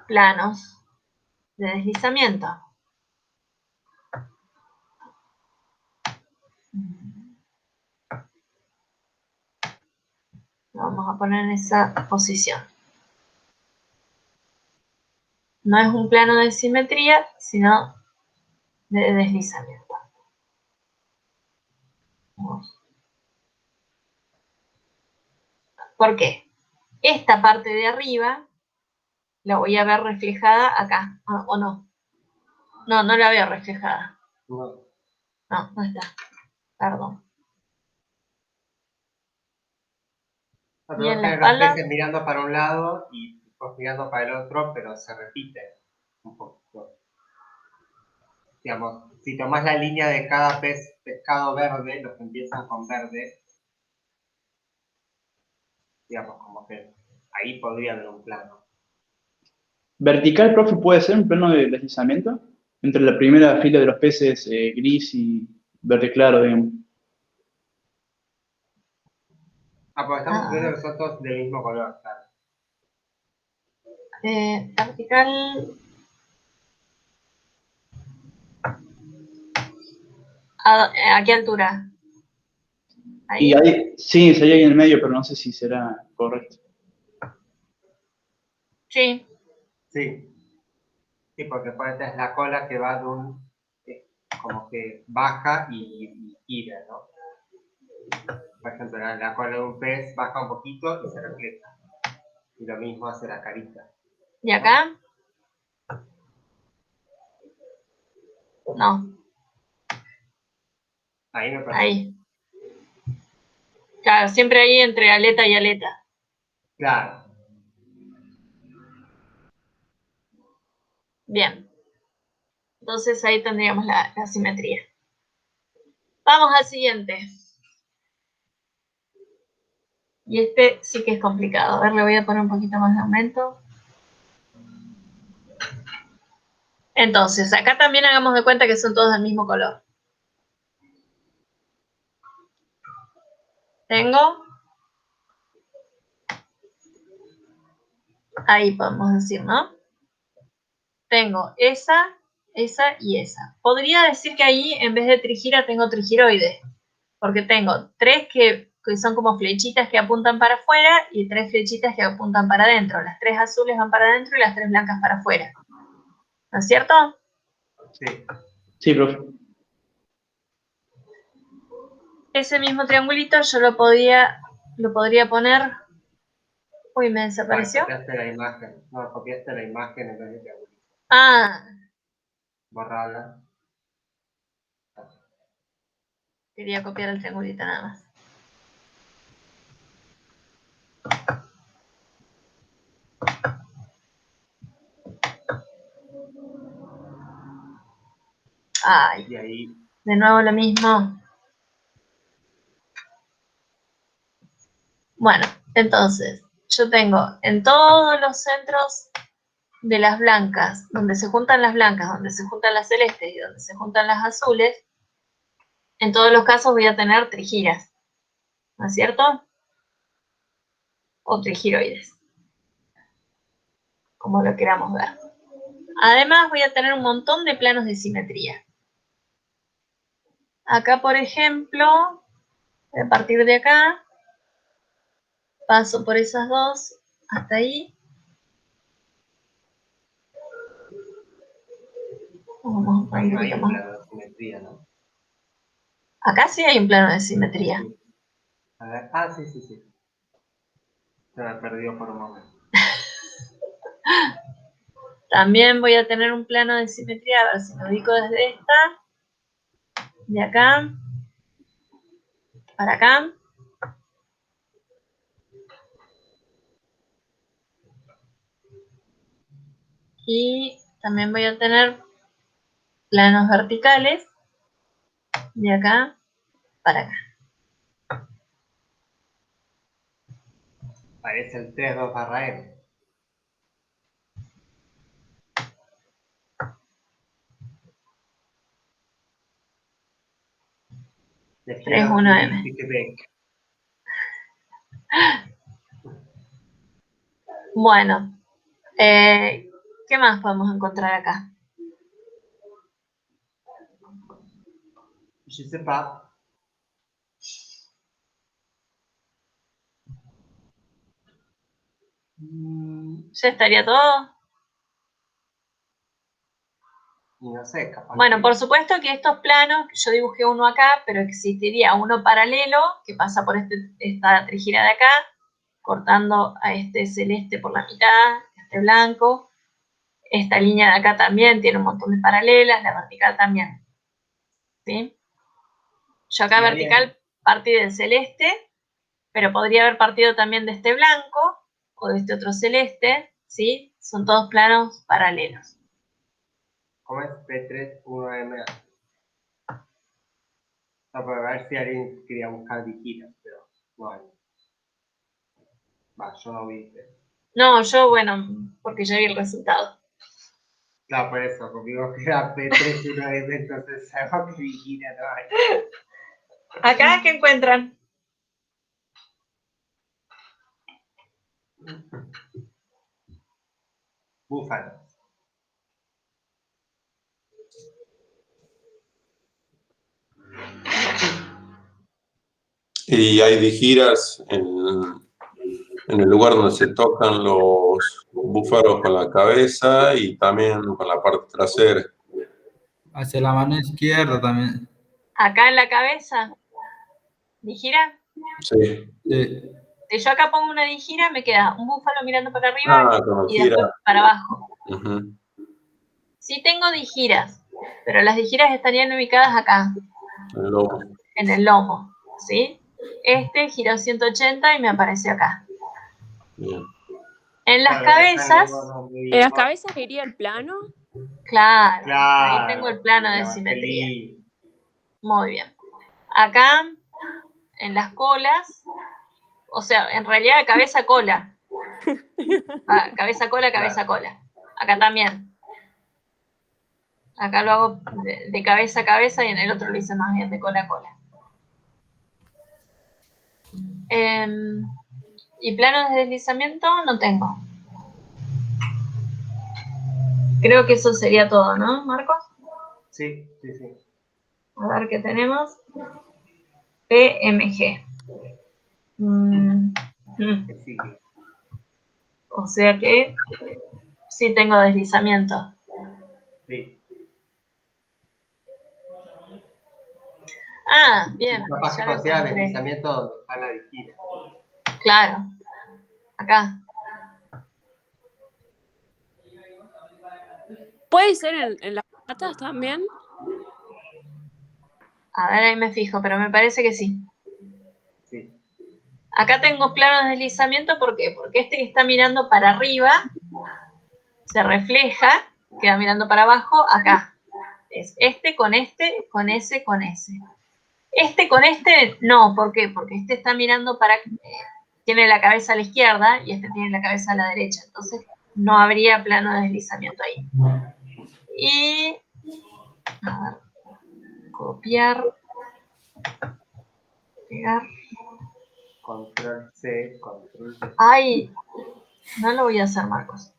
[SPEAKER 1] planos de deslizamiento. Lo vamos a poner en esa posición. No es un plano de simetría, sino de deslizamiento. ¿Por qué? Esta parte de arriba la voy a ver reflejada acá, ¿o no? No, no la veo reflejada.
[SPEAKER 2] No.
[SPEAKER 1] No, no está. Perdón. Y en
[SPEAKER 2] Nosotros
[SPEAKER 1] la
[SPEAKER 2] tenemos los
[SPEAKER 1] espalda,
[SPEAKER 2] peces mirando para un lado y después mirando para el otro, pero se repite un poquito. Digamos, si tomás la línea de cada pescado verde, los que empiezan con verde, digamos, como que ahí podría haber un plano.
[SPEAKER 5] Vertical, profe, puede ser un plano de deslizamiento entre la primera fila de los peces gris y verde claro, digamos.
[SPEAKER 2] Ah, porque estamos viendo que son todos del mismo color, claro.
[SPEAKER 1] vertical. ¿A qué altura? Ahí.
[SPEAKER 5] Y ahí, sí, sería ahí en el medio, pero no sé si será correcto.
[SPEAKER 1] Sí.
[SPEAKER 2] Sí. Sí, porque después es la cola que va de un, como que baja y gira, ¿no? Por ejemplo, la cola de un pez baja un poquito y se refleja. Y lo mismo hace la carita.
[SPEAKER 1] ¿Y acá? No,
[SPEAKER 2] Ahí me parece.
[SPEAKER 1] ahí. Claro, siempre ahí entre aleta y aleta.
[SPEAKER 2] Claro.
[SPEAKER 1] Bien. Entonces ahí tendríamos la simetría. Vamos al siguiente. Y este sí que es complicado. A ver, le voy a poner un poquito más de aumento. Entonces, acá también hagamos de cuenta que son todos del mismo color. Tengo, ahí podemos decir, ¿no? Tengo esa y esa. Podría decir que ahí, en vez de trigira, tengo trigiroides. Porque tengo 3 que son como flechitas que apuntan para afuera y 3 flechitas que apuntan para adentro. Las 3 azules van para adentro y las 3 blancas para afuera. ¿No es cierto?
[SPEAKER 2] Sí.
[SPEAKER 5] Sí, profe.
[SPEAKER 1] Ese mismo triangulito yo lo podría poner... Uy, me desapareció.
[SPEAKER 2] Copiaste la imagen. No, copiaste la imagen en vez de triangulito.
[SPEAKER 1] Ah,
[SPEAKER 2] Borrarla.
[SPEAKER 1] quería copiar el triangulito nada más. Ay,
[SPEAKER 2] Y ahí,
[SPEAKER 1] de nuevo lo mismo. Bueno, entonces, yo tengo en todos los centros de las blancas, donde se juntan las blancas, donde se juntan las celestes y donde se juntan las azules, en todos los casos voy a tener trigiras, ¿no es cierto? O trigiroides, como lo queramos ver. Además voy a tener un montón de planos de simetría. Acá, por ejemplo, a partir de acá, paso por esas dos hasta ahí. Vamos a
[SPEAKER 2] ahí
[SPEAKER 1] un
[SPEAKER 2] no hay
[SPEAKER 1] poquito
[SPEAKER 2] un
[SPEAKER 1] más.
[SPEAKER 2] plano de simetría, ¿no?
[SPEAKER 1] Acá sí hay un plano de simetría.
[SPEAKER 2] Sí. A ver. Ah, sí, sí, sí. Se me perdió por un momento.
[SPEAKER 1] También voy a tener un plano de simetría, a ver si me ubico desde esta, de acá, para acá. Y también voy a tener planos verticales, de acá para acá.
[SPEAKER 2] Parece el 3-2/M. De
[SPEAKER 1] 3-1-M. Bueno, ¿qué más podemos encontrar acá?
[SPEAKER 2] Je sais pas.
[SPEAKER 1] ¿Ya estaría todo?
[SPEAKER 2] Y no sé, capaz.
[SPEAKER 1] Bueno,
[SPEAKER 2] que-
[SPEAKER 1] por supuesto que estos planos, yo dibujé uno acá, pero existiría uno paralelo que pasa por esta trigira de acá, cortando a este celeste por la mitad, este blanco. Esta línea de acá también tiene un montón de paralelas, la vertical también. ¿Sí? Yo acá
[SPEAKER 2] Y ahí
[SPEAKER 1] vertical partí del celeste, pero podría haber partido también de este blanco o de este otro celeste, ¿sí? Son todos planos paralelos.
[SPEAKER 2] ¿Cómo es P3-1M? No, para ver si alguien quería buscar digiras, pero no hay. Va, yo no vi.
[SPEAKER 1] No, yo, bueno, porque ya vi el resultado.
[SPEAKER 2] Claro, por eso, conmigo que era P3-1M, entonces sabemos que digira no hay.
[SPEAKER 1] ¿Acá qué encuentran?
[SPEAKER 2] Búfalo.
[SPEAKER 4] Y hay digiras en el lugar donde se tocan los búfaros con la cabeza y también con la parte trasera.
[SPEAKER 3] Hacia la mano izquierda también.
[SPEAKER 1] Acá en la cabeza. ¿Digira?
[SPEAKER 4] Sí.
[SPEAKER 3] Sí.
[SPEAKER 1] Si yo acá pongo una digira, me queda un búfalo mirando para arriba
[SPEAKER 4] Ah, cuando
[SPEAKER 1] y
[SPEAKER 4] gira.
[SPEAKER 1] después para abajo.
[SPEAKER 4] Ujú.
[SPEAKER 1] Si tengo digiras pero las digiras estarían ubicadas acá,
[SPEAKER 4] El lomo.
[SPEAKER 1] en el lomo, ¿sí? Este giró 180 y me apareció acá.
[SPEAKER 4] Bien.
[SPEAKER 1] En las
[SPEAKER 2] Claro, acá
[SPEAKER 1] cabezas,
[SPEAKER 2] no
[SPEAKER 6] ¿En las
[SPEAKER 2] medimos.
[SPEAKER 6] cabezas iría el plano?
[SPEAKER 1] claro,
[SPEAKER 2] Claro.
[SPEAKER 1] ahí tengo el plano de
[SPEAKER 2] la
[SPEAKER 1] simetría.
[SPEAKER 2] Martelly.
[SPEAKER 1] Muy bien. Acá, en las colas, o sea, en realidad cabeza-cola. Cabeza-cola, cabeza-cola. Acá también. Acá lo hago de cabeza a cabeza y en el otro lo hice más bien de cola a cola. Y planos de deslizamiento no tengo. Creo que eso sería todo, ¿no, Marcos?
[SPEAKER 2] Sí, sí, sí.
[SPEAKER 1] A ver qué tenemos. PMG.
[SPEAKER 2] Que sigue.
[SPEAKER 1] O sea que sí tengo deslizamiento.
[SPEAKER 2] Sí.
[SPEAKER 1] Ah, bien.
[SPEAKER 2] Capaz que
[SPEAKER 1] Ya lo
[SPEAKER 2] considera
[SPEAKER 1] encontré.
[SPEAKER 2] deslizamiento donde está la digira.
[SPEAKER 1] Claro. Acá.
[SPEAKER 6] ¿Puede ser en las patas también?
[SPEAKER 1] A ver, ahí me fijo, pero me parece que sí.
[SPEAKER 2] Sí.
[SPEAKER 1] Acá tengo planos de deslizamiento, ¿por qué? Porque este que está mirando para arriba se refleja, queda mirando para abajo, acá. Es este, con ese, con ese. Este con este, no, ¿por qué? Porque este está mirando para... tiene la cabeza a la izquierda y este tiene la cabeza a la derecha. Entonces, no habría plano de deslizamiento ahí. Y... a ver, copiar. Pegar.
[SPEAKER 2] Control C, control V.
[SPEAKER 1] Ay, no lo voy a hacer, Marcos.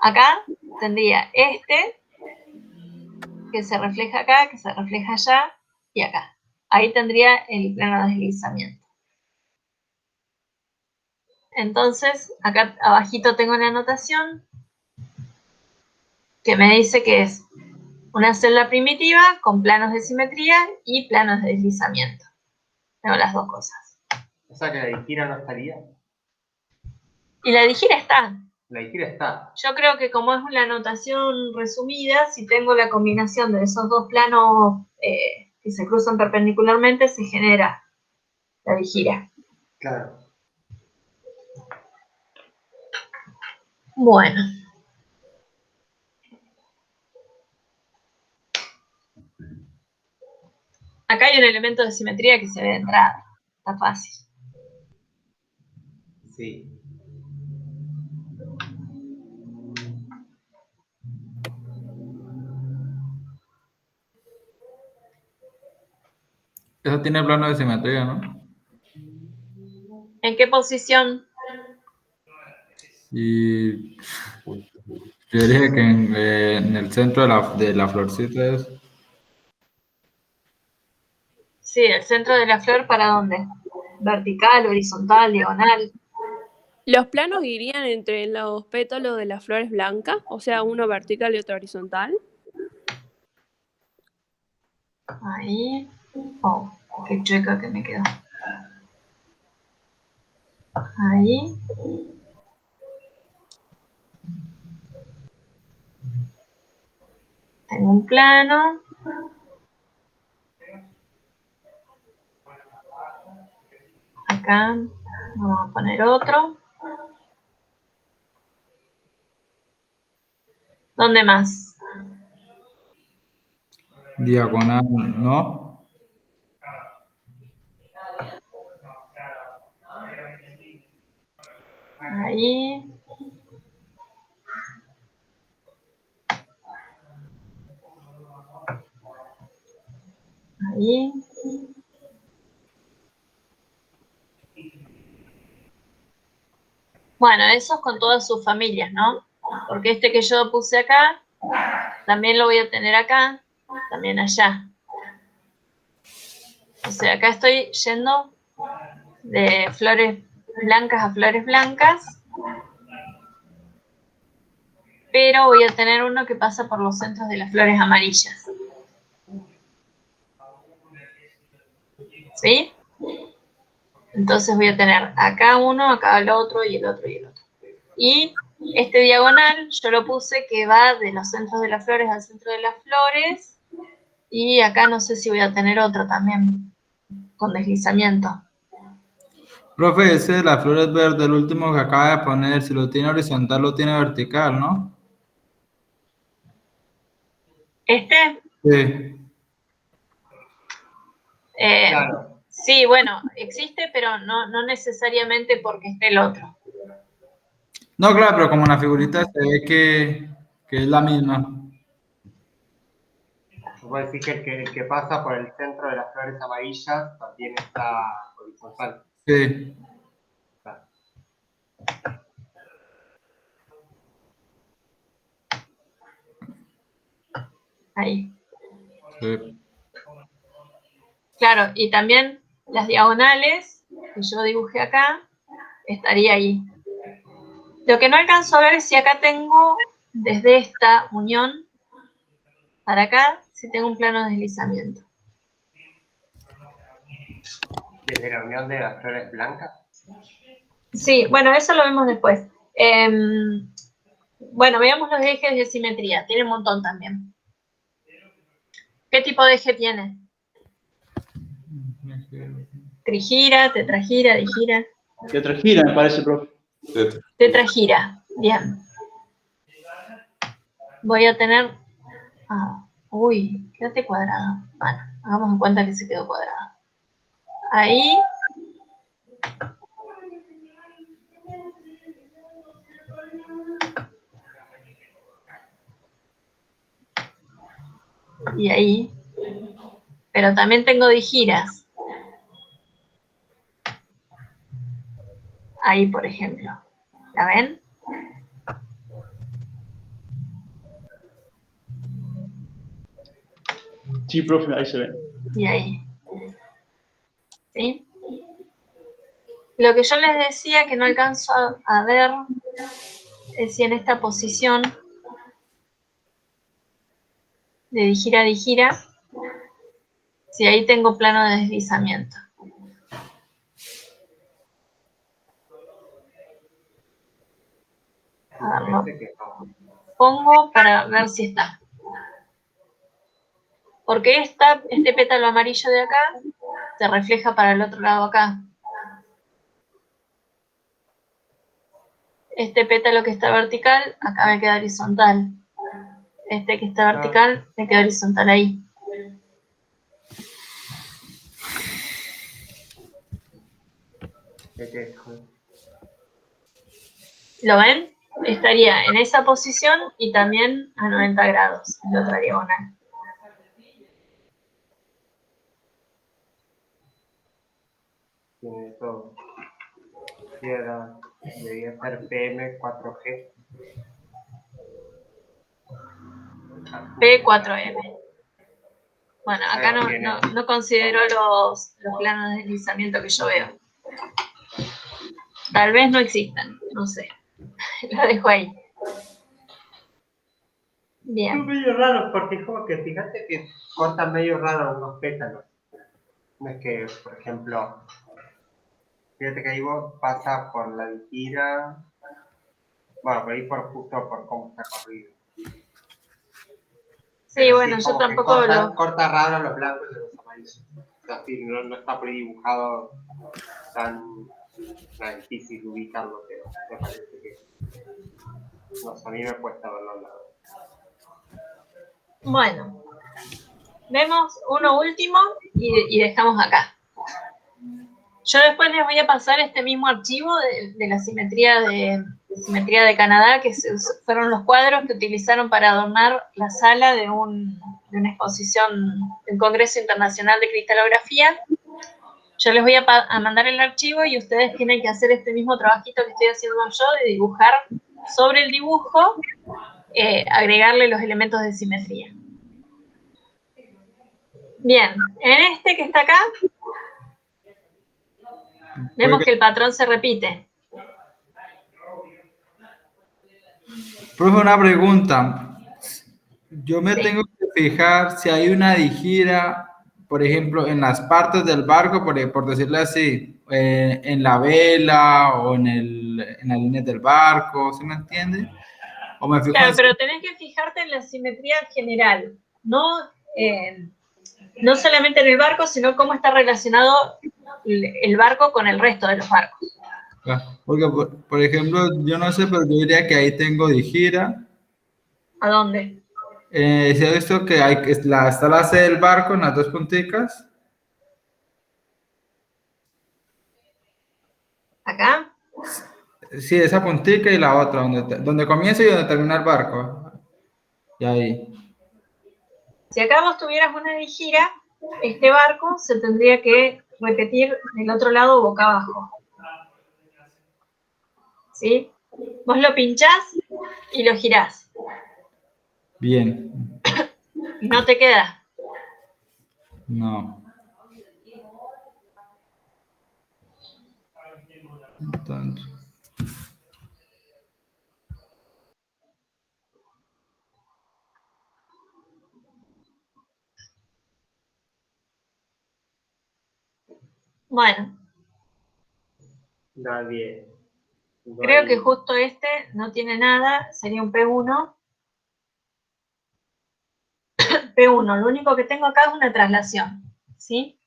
[SPEAKER 1] Acá tendría este, que se refleja acá, que se refleja allá, y acá. Ahí tendría el plano de deslizamiento. Entonces, acá abajito tengo una anotación que me dice que es una celda primitiva con planos de simetría y planos de deslizamiento. Tengo las dos cosas.
[SPEAKER 2] O sea que la digira no estaría.
[SPEAKER 1] Y la digira está.
[SPEAKER 2] La digira está.
[SPEAKER 1] Yo creo que como es una anotación resumida, si tengo la combinación de esos dos planos que se cruzan perpendicularmente, se genera la digira.
[SPEAKER 2] Claro.
[SPEAKER 1] Bueno. Acá hay un elemento de simetría que se ve de entrada. Está fácil.
[SPEAKER 2] Sí.
[SPEAKER 3] Eso tiene plano de simetría, ¿no?
[SPEAKER 1] ¿En qué posición?
[SPEAKER 3] Y yo diría que en el centro de la florcita es...
[SPEAKER 1] Sí, el centro de la flor, ¿para dónde? Vertical, horizontal, diagonal.
[SPEAKER 6] ¿Los planos irían entre los pétalos de las flores blancas? O sea, uno vertical y otro horizontal.
[SPEAKER 1] Ahí. Oh, qué chueca que me quedó. Ahí. Tengo un plano. Acá vamos a poner otro. ¿Dónde más?
[SPEAKER 3] Diagonal, ¿no?
[SPEAKER 1] Ahí. Ahí. Bueno, esos con todas sus familias, ¿no? Porque este que yo puse acá, también lo voy a tener acá, también allá. O sea, acá estoy yendo de flores blancas a flores blancas, pero voy a tener uno que pasa por los centros de las flores amarillas. ¿Sí? Entonces voy a tener acá uno, acá el otro y el otro y el otro. Y Este diagonal yo lo puse que va de los centros de las flores al centro de las flores. Y acá no sé si voy a tener otro también, con deslizamiento.
[SPEAKER 3] Profe, ese de las flores verdes, el último que acaba de poner, si lo tiene horizontal, lo tiene vertical, ¿no?
[SPEAKER 1] Este,
[SPEAKER 3] Sí.
[SPEAKER 2] Claro.
[SPEAKER 1] sí, bueno, existe, pero no necesariamente porque esté el otro.
[SPEAKER 3] No, claro, pero como en la figurita se ve que es la misma.
[SPEAKER 2] Voy a decir que el que pasa por el centro de las flores amarillas también está horizontal.
[SPEAKER 3] Sí.
[SPEAKER 2] Claro.
[SPEAKER 1] Ahí.
[SPEAKER 3] Sí.
[SPEAKER 1] Claro, y también las diagonales que yo dibujé acá, estaría ahí. Lo que no alcanzo a ver es si acá tengo, desde esta unión para acá, si tengo un plano de deslizamiento.
[SPEAKER 2] Desde la unión de las flores blancas.
[SPEAKER 1] Sí, bueno, eso lo vemos después. Bueno, veamos los ejes de simetría. Tiene un montón también. ¿Qué tipo de eje tiene? Trigira, tetragira, digira.
[SPEAKER 5] Tetragira, me parece, profe.
[SPEAKER 1] Tetragira. Bien. Voy a tener... uy, quédate cuadrado. Bueno, hagamos en cuenta que se quedó cuadrado. Ahí. Y ahí. Pero también tengo digiras. Ahí, por ejemplo. ¿La ven?
[SPEAKER 5] Sí, profe, ahí se ve.
[SPEAKER 1] Y ahí. ¿Sí? Lo que yo les decía que no alcanzo a ver es si en esta posición de digira a digira, si ahí tengo plano de deslizamiento. A ver, lo
[SPEAKER 2] Parece que no.
[SPEAKER 1] pongo para ver si está. Porque este pétalo amarillo de acá se refleja para el otro lado acá. Este pétalo que está vertical, acá me queda horizontal. Este que está vertical, me queda horizontal ahí. ¿Lo ven? Estaría en esa posición y también a 90 grados, en la otra diagonal.
[SPEAKER 2] Tiene todo. Debería ser PM 4G.
[SPEAKER 1] P4M. Bueno, acá
[SPEAKER 2] Ahí tiene.
[SPEAKER 1] no considero los planos de deslizamiento que yo veo. Tal vez no existan, no sé. Lo dejo ahí.
[SPEAKER 2] Es
[SPEAKER 1] Bien.
[SPEAKER 2] medio raro porque es como que fíjate que cortan medio raro unos pétalos. No es que, por ejemplo, fíjate que ahí vos pasa por la digira. Bueno, por ahí justo por cómo está corrido.
[SPEAKER 1] Sí,
[SPEAKER 2] Pero
[SPEAKER 1] bueno,
[SPEAKER 2] es
[SPEAKER 1] yo
[SPEAKER 2] como que
[SPEAKER 1] tampoco lo...
[SPEAKER 2] corta raro los blancos y los amarillos. O sea, sí, no está por ahí dibujado tan difícil ubicarlo, pero me parece que no sé, a mí me cuesta verlo al lado.
[SPEAKER 1] Bueno, vemos uno último y dejamos acá. Yo después les voy a pasar este mismo archivo de la simetría de Canadá, que fueron los cuadros que utilizaron para adornar la sala de una exposición, de un Congreso Internacional de Cristalografía. Yo les voy a mandar el archivo y ustedes tienen que hacer este mismo trabajito que estoy haciendo yo, de dibujar sobre el dibujo, agregarle los elementos de simetría. Bien, en este que está acá, vemos que el patrón se repite.
[SPEAKER 3] Profe, una pregunta. Yo me
[SPEAKER 1] Sí.
[SPEAKER 3] tengo que fijar si hay una digira por ejemplo, en las partes del barco, por decirlo así, en la vela o en la línea del barco, ¿sí me entiende? O me fijo
[SPEAKER 1] Claro,
[SPEAKER 3] en...
[SPEAKER 1] pero tenés que fijarte en la simetría general, no solamente en el barco, sino cómo está relacionado el barco con el resto de los barcos.
[SPEAKER 3] Porque, por ejemplo, yo no sé, pero yo diría que ahí tengo Dijira.
[SPEAKER 1] ¿A dónde?
[SPEAKER 3] ¿Se ha visto que está la C del barco en las dos punticas?
[SPEAKER 1] ¿Acá?
[SPEAKER 3] Sí, esa puntica y la otra, donde comienza y donde termina el barco. Y ahí.
[SPEAKER 1] Si acá vos tuvieras una gira, este barco se tendría que repetir del otro lado boca abajo. ¿Sí? Vos lo pinchás y lo girás.
[SPEAKER 3] Bien.
[SPEAKER 1] Y no te queda.
[SPEAKER 3] No. Entonces,
[SPEAKER 1] Bueno,
[SPEAKER 2] Nadie. No
[SPEAKER 1] creo
[SPEAKER 2] hay-
[SPEAKER 1] que justo este no tiene nada, sería un P1. P1, lo único que tengo acá es una traslación, ¿sí?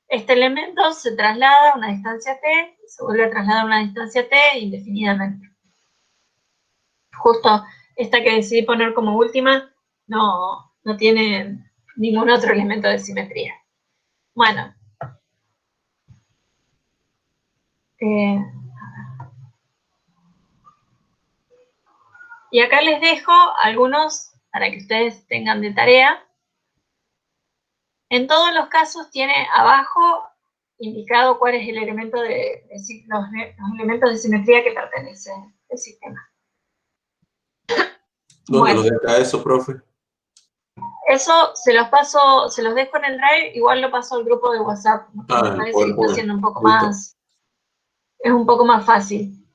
[SPEAKER 1] Este elemento se traslada a una distancia t, se vuelve a trasladar a una distancia t indefinidamente. Justo esta que decidí poner como última no tiene ningún otro elemento de simetría. Bueno. Y acá les dejo algunos para que ustedes tengan de tarea. En todos los casos tiene abajo indicado cuál es el elemento los elementos de simetría que pertenece al sistema.
[SPEAKER 4] ¿Dónde
[SPEAKER 1] Bueno,
[SPEAKER 4] nos deja eso, profe?
[SPEAKER 1] eso se los dejo en el Drive, igual lo paso al grupo de WhatsApp, porque me
[SPEAKER 4] En
[SPEAKER 1] parece que está
[SPEAKER 4] PowerPoint.
[SPEAKER 1] siendo un poco
[SPEAKER 4] Listo.
[SPEAKER 1] más, es un poco más fácil.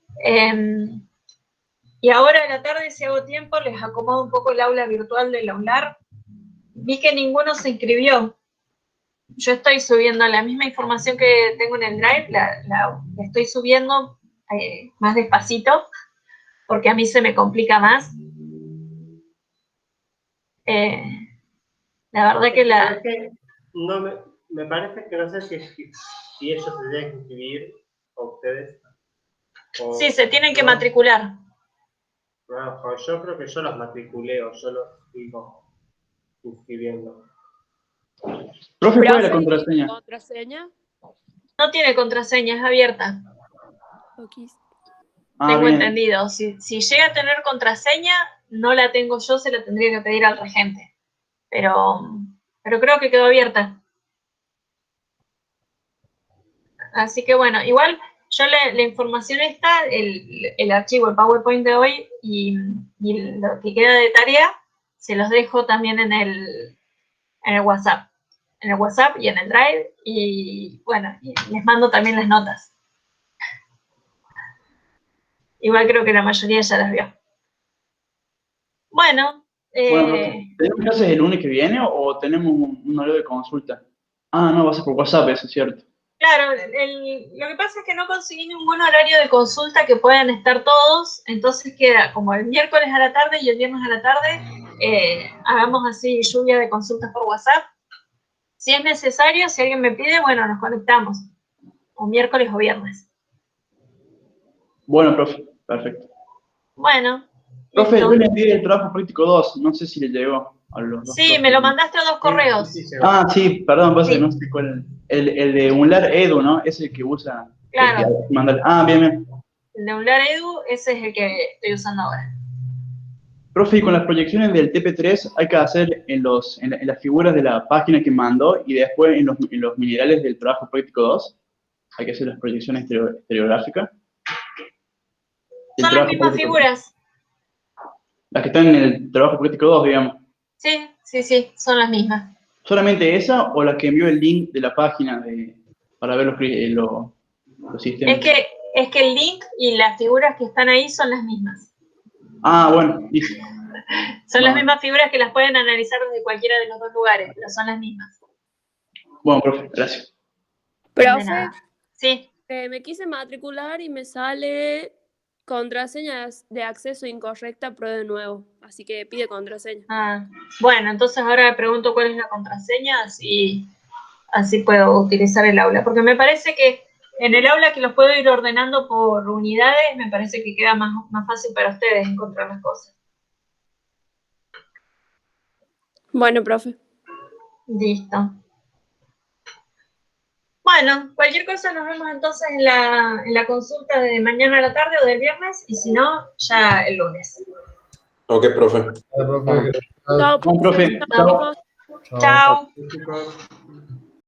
[SPEAKER 1] Y ahora a la tarde, si hago tiempo, les acomodo un poco el aula virtual del aular. Vi que ninguno se inscribió. Yo estoy subiendo la misma información que tengo en el Drive, la estoy subiendo más despacito, porque a mí se me complica más. La verdad que
[SPEAKER 2] Es que no me parece que no sé si ellos se deben inscribir o ustedes.
[SPEAKER 1] Sí, se tienen que
[SPEAKER 2] yo.
[SPEAKER 1] matricular.
[SPEAKER 2] No, pues yo creo que yo los matriculeo, yo los sigo inscribiendo.
[SPEAKER 5] Profe, ¿cuál es la
[SPEAKER 6] Profe, ¿y
[SPEAKER 5] contraseña?
[SPEAKER 6] contraseña?
[SPEAKER 1] No tiene contraseña, es abierta.
[SPEAKER 6] Ok.
[SPEAKER 5] Ah,
[SPEAKER 1] Tengo
[SPEAKER 5] bien.
[SPEAKER 1] entendido. Si llega a tener contraseña, no la tengo yo, se la tendría que pedir al regente. Pero creo que quedó abierta. Así que bueno, igual yo la información está, el archivo, el PowerPoint de hoy y lo que queda de tarea, se los dejo también en el WhatsApp. En el WhatsApp y en el Drive. Y bueno, y les mando también las notas. Igual creo que la mayoría ya las vio. Bueno,
[SPEAKER 5] Bueno, profe, ¿tenemos clases el lunes que viene o tenemos un horario de consulta? Ah, no, va a ser por WhatsApp, eso es cierto.
[SPEAKER 1] claro, lo que pasa es que no conseguí ningún horario de consulta que puedan estar todos, entonces queda como el miércoles a la tarde y el viernes a la tarde, hagamos así lluvia de consultas por WhatsApp. Si es necesario, si alguien me pide, bueno, nos conectamos, o miércoles o viernes.
[SPEAKER 5] Bueno, profe, perfecto.
[SPEAKER 1] Bueno,
[SPEAKER 5] Profe, yo
[SPEAKER 1] listo.
[SPEAKER 5] le envié el trabajo práctico 2, no sé si le llegó a los dos
[SPEAKER 1] Sí,
[SPEAKER 5] profes.
[SPEAKER 1] me lo mandaste a 2 correos.
[SPEAKER 2] Sí,
[SPEAKER 5] Ah, sí, perdón, pasa que
[SPEAKER 1] Sí.
[SPEAKER 5] no sé cuál. El de Unlar Edu, ¿no? Es el que usa.
[SPEAKER 1] Claro.
[SPEAKER 5] Ah, bien, bien.
[SPEAKER 1] El de Unlar Edu, ese es el que estoy usando ahora.
[SPEAKER 5] Profe, y con las proyecciones del TP3 hay que hacer en las figuras de la página que mandó y después en los minerales del trabajo práctico 2 hay que hacer las proyecciones estereográficas.
[SPEAKER 1] Son las mismas figuras.
[SPEAKER 5] Las que están en el trabajo práctico 2, digamos.
[SPEAKER 1] Sí, son las mismas.
[SPEAKER 5] ¿Solamente esa o la que envió el link de la página para ver los sistemas?
[SPEAKER 1] Es que el link y las figuras que están ahí son las mismas.
[SPEAKER 5] Ah, bueno, listo.
[SPEAKER 1] Son las mismas figuras que las pueden analizar desde cualquiera de los dos lugares, pero son las mismas.
[SPEAKER 5] Bueno, profe, gracias.
[SPEAKER 1] De
[SPEAKER 6] Profe,
[SPEAKER 1] nada. Sí.
[SPEAKER 6] me quise matricular y me sale contraseña de acceso incorrecta, prueba de nuevo. Así que pide contraseña.
[SPEAKER 1] Ah, bueno, entonces ahora me pregunto cuál es la contraseña, así puedo utilizar el aula. Porque me parece que en el aula que los puedo ir ordenando por unidades, me parece que queda más fácil para ustedes encontrar las cosas.
[SPEAKER 6] Bueno, profe.
[SPEAKER 1] Listo. Bueno, cualquier cosa nos vemos entonces en la consulta de mañana a la tarde o del viernes, y si no, ya el lunes.
[SPEAKER 4] Ok, profe.
[SPEAKER 3] Profe,
[SPEAKER 6] Chao,
[SPEAKER 5] Bueno, profe,
[SPEAKER 6] chao,
[SPEAKER 5] chao.
[SPEAKER 6] chicos.
[SPEAKER 1] Chao.
[SPEAKER 2] Chicos.